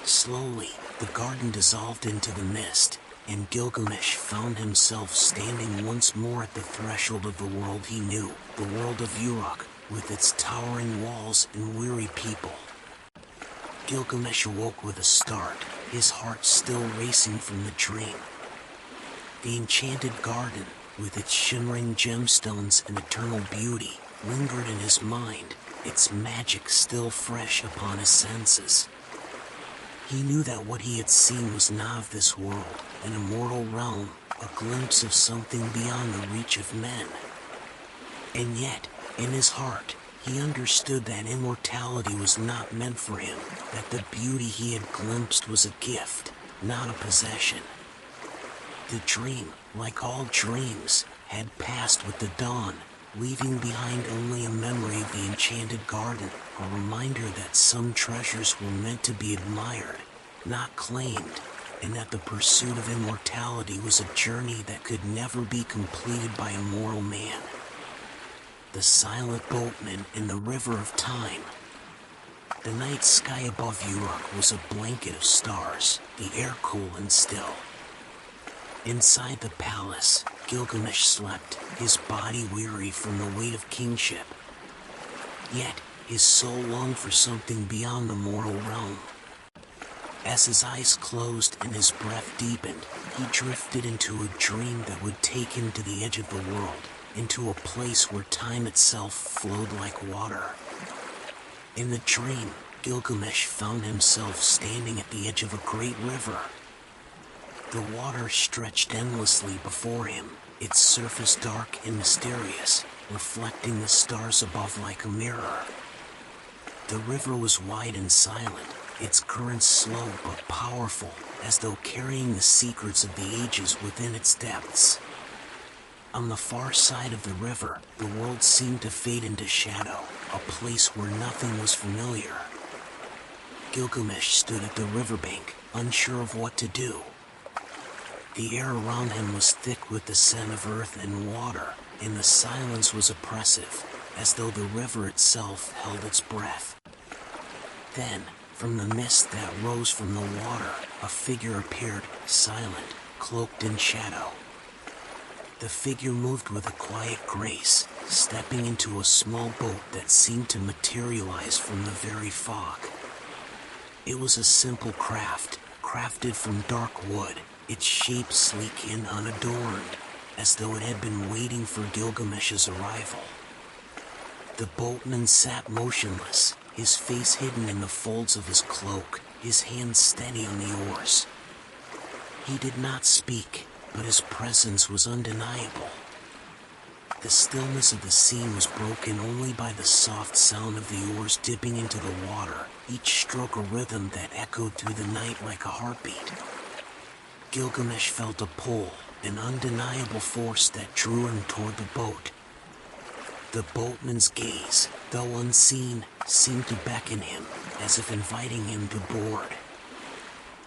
Slowly, the garden dissolved into the mist, and Gilgamesh found himself standing once more at the threshold of the world he knew, the world of Uruk, with its towering walls and weary people. Gilgamesh awoke with a start, his heart still racing from the dream. The enchanted garden, with its shimmering gemstones and eternal beauty, lingered in his mind, its magic still fresh upon his senses. He knew that what he had seen was not of this world, an immortal realm, a glimpse of something beyond the reach of men. And yet, in his heart, he understood that immortality was not meant for him, that the beauty he had glimpsed was a gift, not a possession. The dream, like all dreams, had passed with the dawn, leaving behind only a memory of the enchanted garden, a reminder that some treasures were meant to be admired, not claimed, and that the pursuit of immortality was a journey that could never be completed by a mortal man. The silent boatman in the river of time. The night sky above Uruk was a blanket of stars, the air cool and still. Inside the palace, Gilgamesh slept, his body weary from the weight of kingship. Yet, his soul longed for something beyond the mortal realm. As his eyes closed and his breath deepened, he drifted into a dream that would take him to the edge of the world, into a place where time itself flowed like water. In the dream, Gilgamesh found himself standing at the edge of a great river. The water stretched endlessly before him, its surface dark and mysterious, reflecting the stars above like a mirror. The river was wide and silent, its currents slow but powerful, as though carrying the secrets of the ages within its depths. On the far side of the river, the world seemed to fade into shadow, a place where nothing was familiar. Gilgamesh stood at the riverbank, unsure of what to do. The air around him was thick with the scent of earth and water, and the silence was oppressive, as though the river itself held its breath. Then, from the mist that rose from the water, a figure appeared, silent, cloaked in shadow. The figure moved with a quiet grace, stepping into a small boat that seemed to materialize from the very fog. It was a simple craft, crafted from dark wood, its shape sleek and unadorned, as though it had been waiting for Gilgamesh's arrival. The boatman sat motionless, his face hidden in the folds of his cloak, his hands steady on the oars. He did not speak, but his presence was undeniable. The stillness of the scene was broken only by the soft sound of the oars dipping into the water, each stroke a rhythm that echoed through the night like a heartbeat. Gilgamesh felt a pull, an undeniable force that drew him toward the boat. The boatman's gaze, though unseen, seemed to beckon him, as if inviting him to board.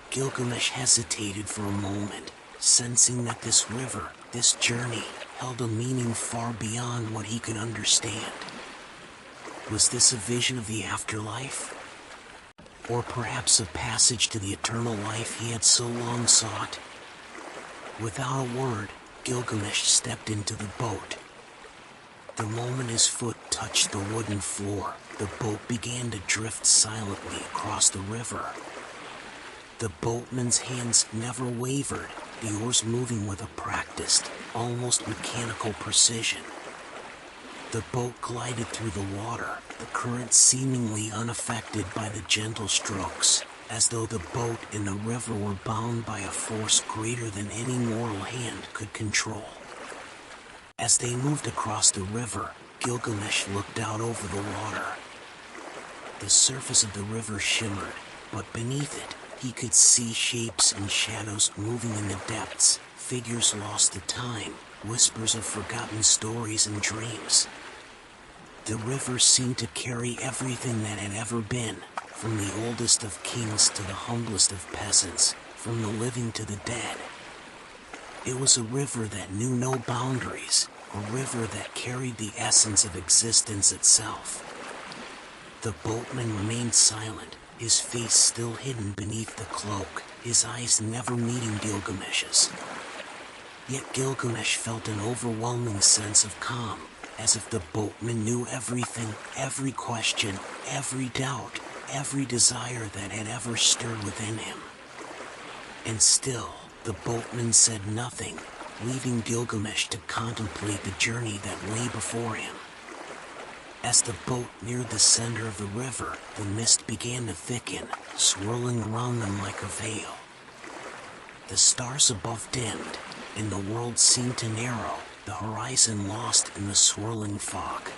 Gilgamesh hesitated for a moment, sensing that this river, this journey, held a meaning far beyond what he could understand. Was this a vision of the afterlife? Or perhaps a passage to the eternal life he had so long sought? Without a word, Gilgamesh stepped into the boat. The moment his foot touched the wooden floor, the boat began to drift silently across the river. The boatman's hands never wavered, the oars moving with a practiced, almost mechanical precision. The boat glided through the water, the current seemingly unaffected by the gentle strokes, as though the boat and the river were bound by a force greater than any mortal hand could control. As they moved across the river, Gilgamesh looked out over the water. The surface of the river shimmered, but beneath it, he could see shapes and shadows moving in the depths, figures lost to time, whispers of forgotten stories and dreams. The river seemed to carry everything that had ever been, from the oldest of kings to the humblest of peasants, from the living to the dead. It was a river that knew no boundaries, a river that carried the essence of existence itself. The boatman remained silent, his face still hidden beneath the cloak, his eyes never meeting Gilgamesh's. Yet Gilgamesh felt an overwhelming sense of calm, as if the boatman knew everything, every question, every doubt, every desire that had ever stirred within him. And still, the boatman said nothing, leaving Gilgamesh to contemplate the journey that lay before him. As the boat neared the center of the river, the mist began to thicken, swirling around them like a veil. The stars above dimmed, and the world seemed to narrow, the horizon lost in the swirling fog.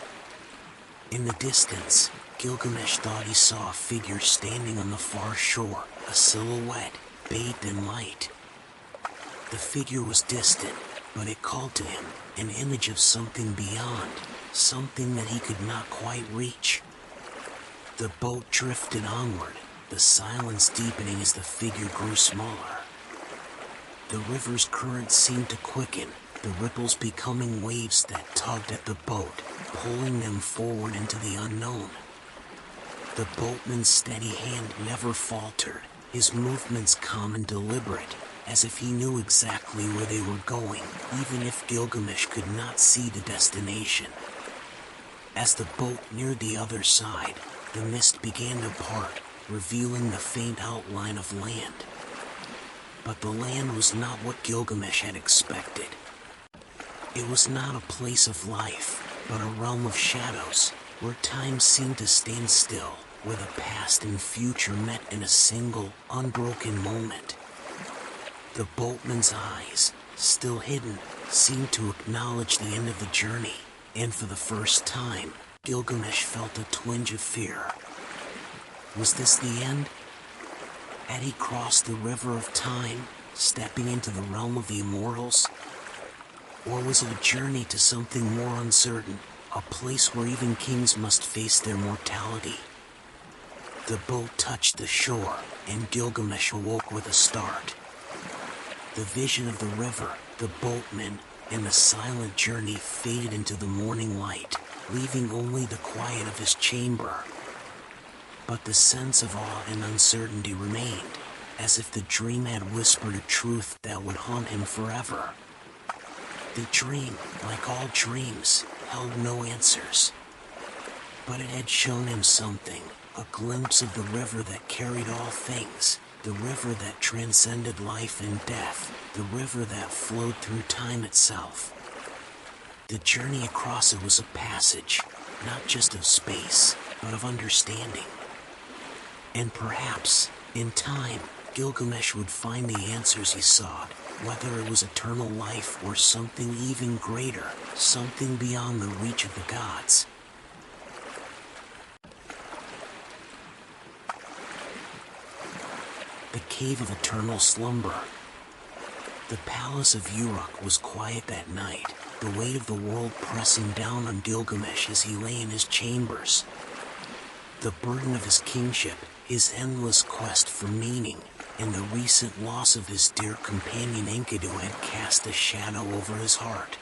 In the distance, Gilgamesh thought he saw a figure standing on the far shore, a silhouette, bathed in light. The figure was distant, but it called to him, an image of something beyond, something that he could not quite reach. The boat drifted onward, the silence deepening as the figure grew smaller. The river's current seemed to quicken, the ripples becoming waves that tugged at the boat, pulling them forward into the unknown. The boatman's steady hand never faltered, his movements calm and deliberate, as if he knew exactly where they were going, even if Gilgamesh could not see the destination. As the boat neared the other side, the mist began to part, revealing the faint outline of land. But the land was not what Gilgamesh had expected. It was not a place of life, but a realm of shadows, where time seemed to stand still, where the past and future met in a single, unbroken moment. The boatman's eyes, still hidden, seemed to acknowledge the end of the journey, and for the first time, Gilgamesh felt a twinge of fear. Was this the end? Had he crossed the river of time, stepping into the realm of the immortals? Or was it a journey to something more uncertain, a place where even kings must face their mortality? The boat touched the shore, and Gilgamesh awoke with a start. The vision of the river, the boatman, and the silent journey faded into the morning light, leaving only the quiet of his chamber. But the sense of awe and uncertainty remained, as if the dream had whispered a truth that would haunt him forever. The dream, like all dreams, held no answers. But it had shown him something, a glimpse of the river that carried all things, the river that transcended life and death, the river that flowed through time itself. The journey across it was a passage, not just of space, but of understanding. And perhaps, in time, Gilgamesh would find the answers he sought, whether it was eternal life or something even greater, something beyond the reach of the gods. The Cave of Eternal Slumber. The palace of Uruk was quiet that night, the weight of the world pressing down on Gilgamesh as he lay in his chambers. The burden of his kingship, his endless quest for meaning, and the recent loss of his dear companion Enkidu had cast a shadow over his heart.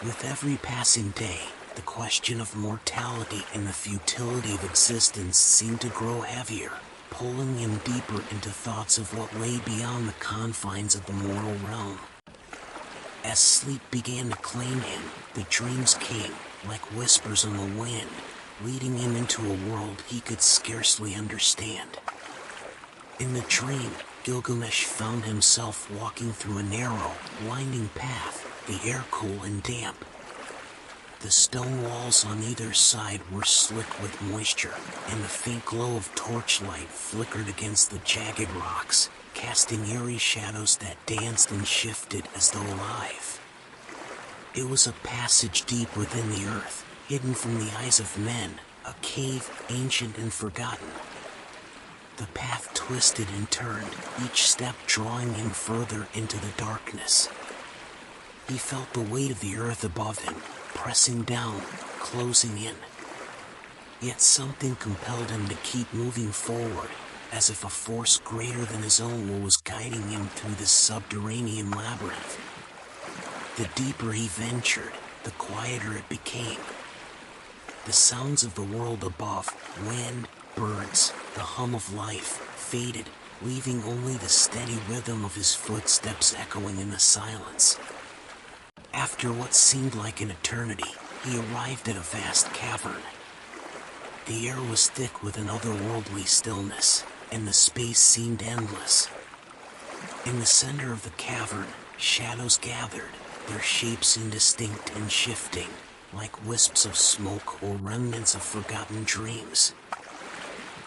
With every passing day, the question of mortality and the futility of existence seemed to grow heavier, pulling him deeper into thoughts of what lay beyond the confines of the mortal realm. As sleep began to claim him, the dreams came, like whispers on the wind, leading him into a world he could scarcely understand. In the dream, Gilgamesh found himself walking through a narrow, winding path, the air cool and damp. The stone walls on either side were slick with moisture, and the faint glow of torchlight flickered against the jagged rocks, casting eerie shadows that danced and shifted as though alive. It was a passage deep within the earth, hidden from the eyes of men, a cave ancient and forgotten. The path twisted and turned, each step drawing him further into the darkness. He felt the weight of the earth above him, pressing down, closing in. Yet something compelled him to keep moving forward, as if a force greater than his own was guiding him through this subterranean labyrinth. The deeper he ventured, the quieter it became. The sounds of the world above, wind, birds, the hum of life, faded, leaving only the steady rhythm of his footsteps echoing in the silence. After what seemed like an eternity, he arrived at a vast cavern. The air was thick with an otherworldly stillness, and the space seemed endless. In the center of the cavern, shadows gathered, their shapes indistinct and shifting, like wisps of smoke or remnants of forgotten dreams.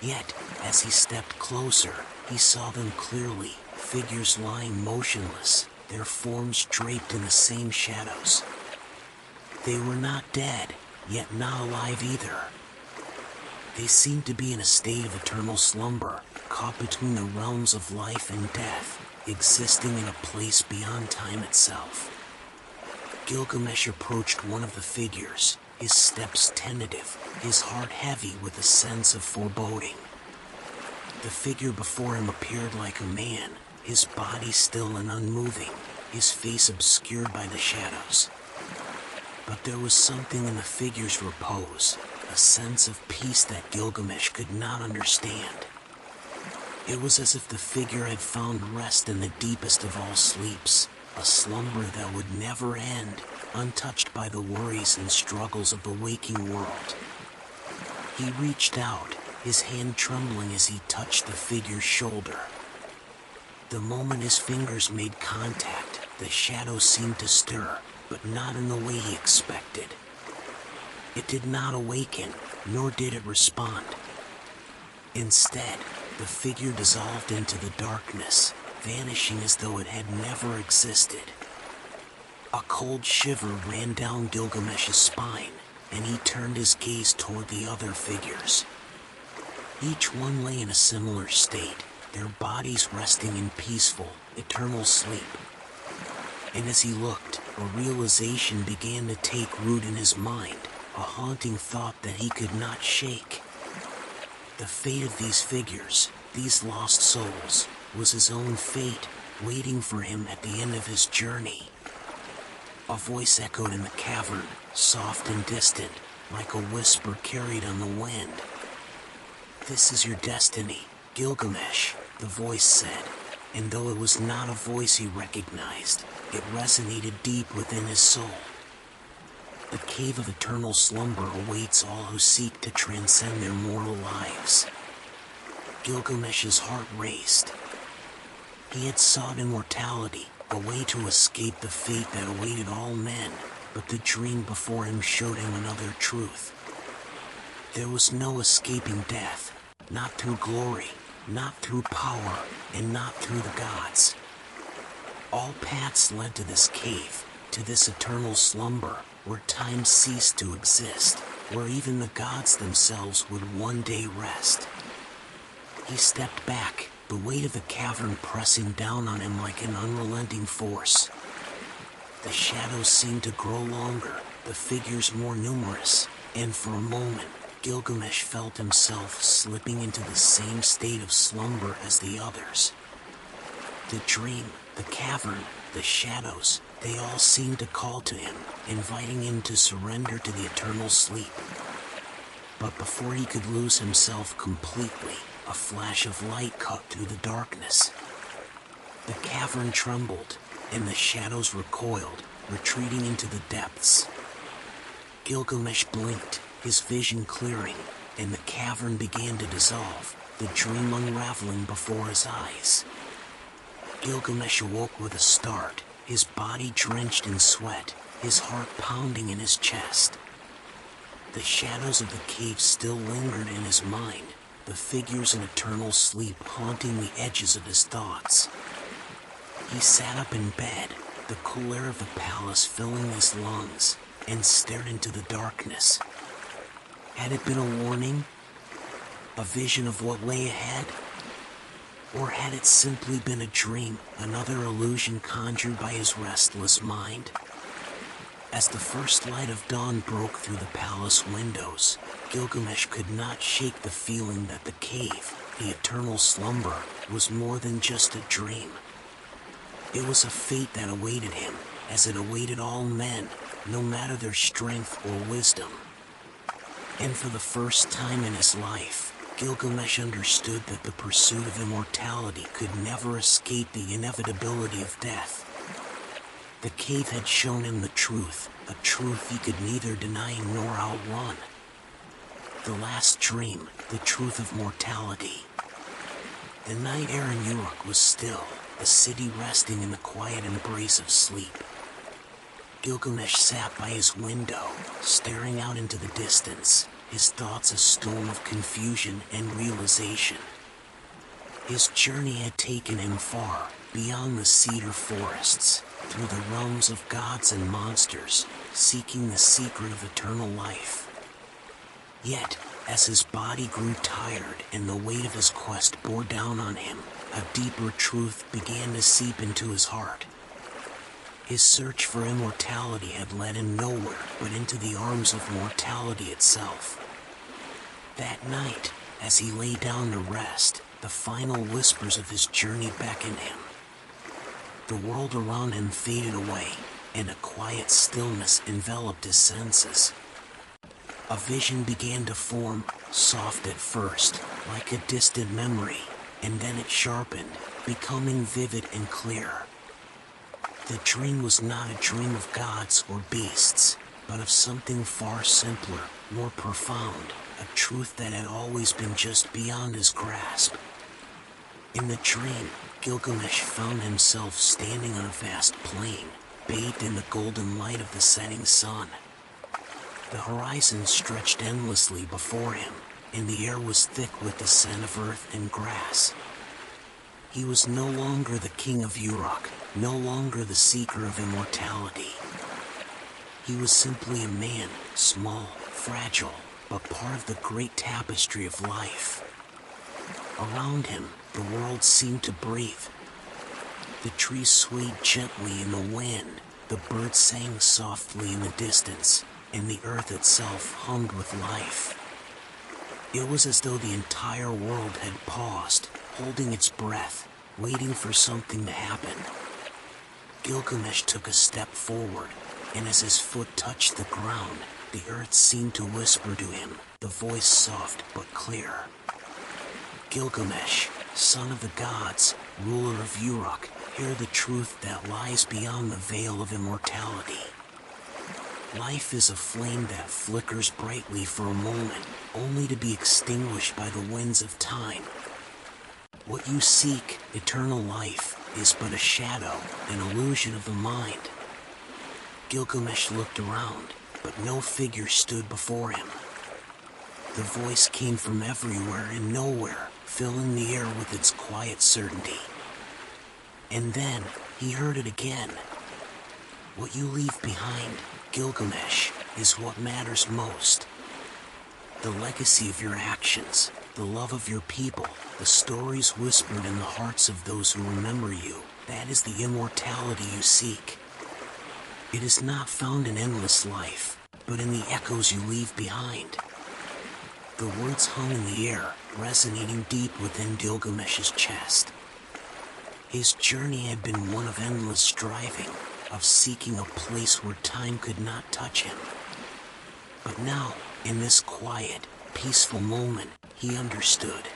Yet, as he stepped closer, he saw them clearly, figures lying motionless, their forms draped in the same shadows. They were not dead, yet not alive either. They seemed to be in a state of eternal slumber, caught between the realms of life and death, existing in a place beyond time itself. Gilgamesh approached one of the figures, his steps tentative, his heart heavy with a sense of foreboding. The figure before him appeared like a man, his body still and unmoving, his face obscured by the shadows. But there was something in the figure's repose, a sense of peace that Gilgamesh could not understand. It was as if the figure had found rest in the deepest of all sleeps, a slumber that would never end, untouched by the worries and struggles of the waking world. He reached out, his hand trembling as he touched the figure's shoulder. The moment his fingers made contact, the shadow seemed to stir, but not in the way he expected. It did not awaken, nor did it respond. Instead, the figure dissolved into the darkness, vanishing as though it had never existed. A cold shiver ran down Gilgamesh's spine, and he turned his gaze toward the other figures. Each one lay in a similar state, their bodies resting in peaceful, eternal sleep. And as he looked, a realization began to take root in his mind, a haunting thought that he could not shake. The fate of these figures, these lost souls, was his own fate, waiting for him at the end of his journey. A voice echoed in the cavern, soft and distant, like a whisper carried on the wind. "This is your destiny, Gilgamesh," the voice said, and though it was not a voice he recognized, it resonated deep within his soul. The cave of eternal slumber awaits all who seek to transcend their mortal lives. Gilgamesh's heart raced. He had sought immortality, a way to escape the fate that awaited all men, but the dream before him showed him another truth. There was no escaping death, not through glory, not through power, and not through the gods. All paths led to this cave, to this eternal slumber, where time ceased to exist, where even the gods themselves would one day rest. He stepped back, the weight of the cavern pressing down on him like an unrelenting force. The shadows seemed to grow longer, the figures more numerous, and for a moment, Gilgamesh felt himself slipping into the same state of slumber as the others. The dream, the cavern, the shadows, they all seemed to call to him, inviting him to surrender to the eternal sleep. But before he could lose himself completely, a flash of light cut through the darkness. The cavern trembled, and the shadows recoiled, retreating into the depths. Gilgamesh blinked, his vision clearing, and the cavern began to dissolve, the dream unraveling before his eyes. Gilgamesh awoke with a start, his body drenched in sweat, his heart pounding in his chest. The shadows of the cave still lingered in his mind, the figures in eternal sleep haunting the edges of his thoughts. He sat up in bed, the cool air of the palace filling his lungs, and stared into the darkness. Had it been a warning? A vision of what lay ahead? Or had it simply been a dream, another illusion conjured by his restless mind? As the first light of dawn broke through the palace windows, Gilgamesh could not shake the feeling that the cave, the eternal slumber, was more than just a dream. It was a fate that awaited him, as it awaited all men, no matter their strength or wisdom. And for the first time in his life, Gilgamesh understood that the pursuit of immortality could never escape the inevitability of death. The cave had shown him the truth, a truth he could neither deny nor outrun. The last dream, the truth of mortality. The night air in Uruk was still, the city resting in the quiet embrace of sleep. Gilgamesh sat by his window, staring out into the distance, his thoughts a storm of confusion and realization. His journey had taken him far, beyond the cedar forests, through the realms of gods and monsters, seeking the secret of eternal life. Yet, as his body grew tired and the weight of his quest bore down on him, a deeper truth began to seep into his heart. His search for immortality had led him nowhere but into the arms of mortality itself. That night, as he lay down to rest, the final whispers of his journey beckoned him. The world around him faded away, and a quiet stillness enveloped his senses. A vision began to form, soft at first, like a distant memory, and then it sharpened, becoming vivid and clear. The dream was not a dream of gods or beasts, but of something far simpler, more profound, a truth that had always been just beyond his grasp. In the dream, Gilgamesh found himself standing on a vast plain, bathed in the golden light of the setting sun. The horizon stretched endlessly before him, and the air was thick with the scent of earth and grass. He was no longer the king of Uruk, no longer the seeker of immortality. He was simply a man, small, fragile, but part of the great tapestry of life. Around him, the world seemed to breathe. The trees swayed gently in the wind, the birds sang softly in the distance, and the earth itself hummed with life. It was as though the entire world had paused, holding its breath, waiting for something to happen. Gilgamesh took a step forward, and as his foot touched the ground, the earth seemed to whisper to him, the voice soft but clear. Gilgamesh, son of the gods, ruler of Uruk, hear the truth that lies beyond the veil of immortality. Life is a flame that flickers brightly for a moment, only to be extinguished by the winds of time. What you seek, eternal life, is but a shadow, an illusion of the mind. Gilgamesh looked around, but no figure stood before him. The voice came from everywhere and nowhere, filling the air with its quiet certainty. And then, he heard it again. What you leave behind, Gilgamesh, is what matters most. The legacy of your actions, the love of your people, the stories whispered in the hearts of those who remember you, that is the immortality you seek. It is not found in endless life, but in the echoes you leave behind. The words hung in the air, resonating deep within Gilgamesh's chest. His journey had been one of endless striving, of seeking a place where time could not touch him. But now, in this quiet, peaceful moment, he understood.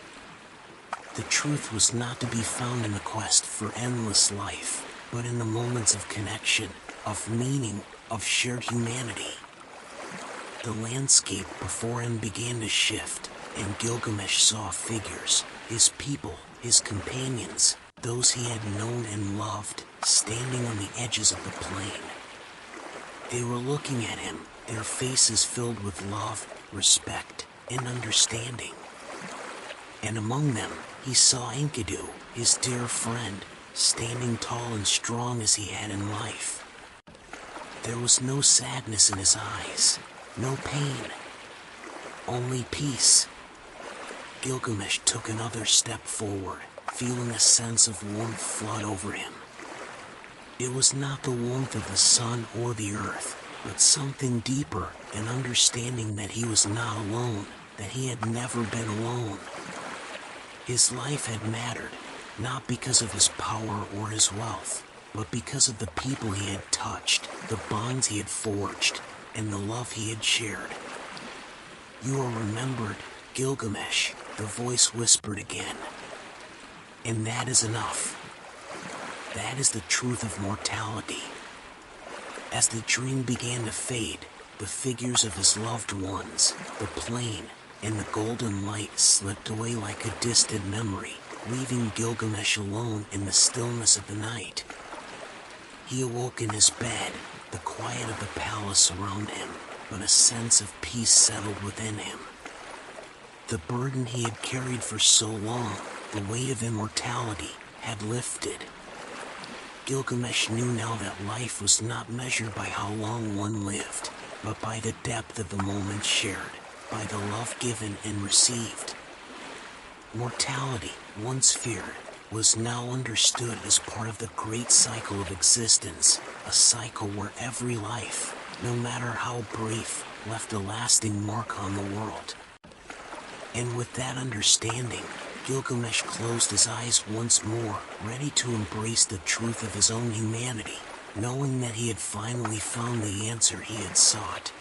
The truth was not to be found in the quest for endless life, but in the moments of connection, of meaning, of shared humanity. The landscape before him began to shift, and Gilgamesh saw figures, his people, his companions, those he had known and loved, standing on the edges of the plain. They were looking at him, their faces filled with love, respect, and understanding. And among them, he saw Enkidu, his dear friend, standing tall and strong as he had in life. There was no sadness in his eyes, no pain, only peace. Gilgamesh took another step forward, feeling a sense of warmth flood over him. It was not the warmth of the sun or the earth, but something deeper, an understanding that he was not alone, that he had never been alone. His life had mattered, not because of his power or his wealth, but because of the people he had touched, the bonds he had forged, and the love he had shared. You are remembered, Gilgamesh, the voice whispered again. And that is enough. That is the truth of mortality. As the dream began to fade, the figures of his loved ones, the plain, and the golden light slipped away like a distant memory, leaving Gilgamesh alone in the stillness of the night. He awoke in his bed, the quiet of the palace around him, but a sense of peace settled within him. The burden he had carried for so long, the weight of immortality, had lifted. Gilgamesh knew now that life was not measured by how long one lived, but by the depth of the moments shared, by the love given and received. Mortality, once feared, was now understood as part of the great cycle of existence, a cycle where every life, no matter how brief, left a lasting mark on the world. And with that understanding, Gilgamesh closed his eyes once more, ready to embrace the truth of his own humanity, knowing that he had finally found the answer he had sought,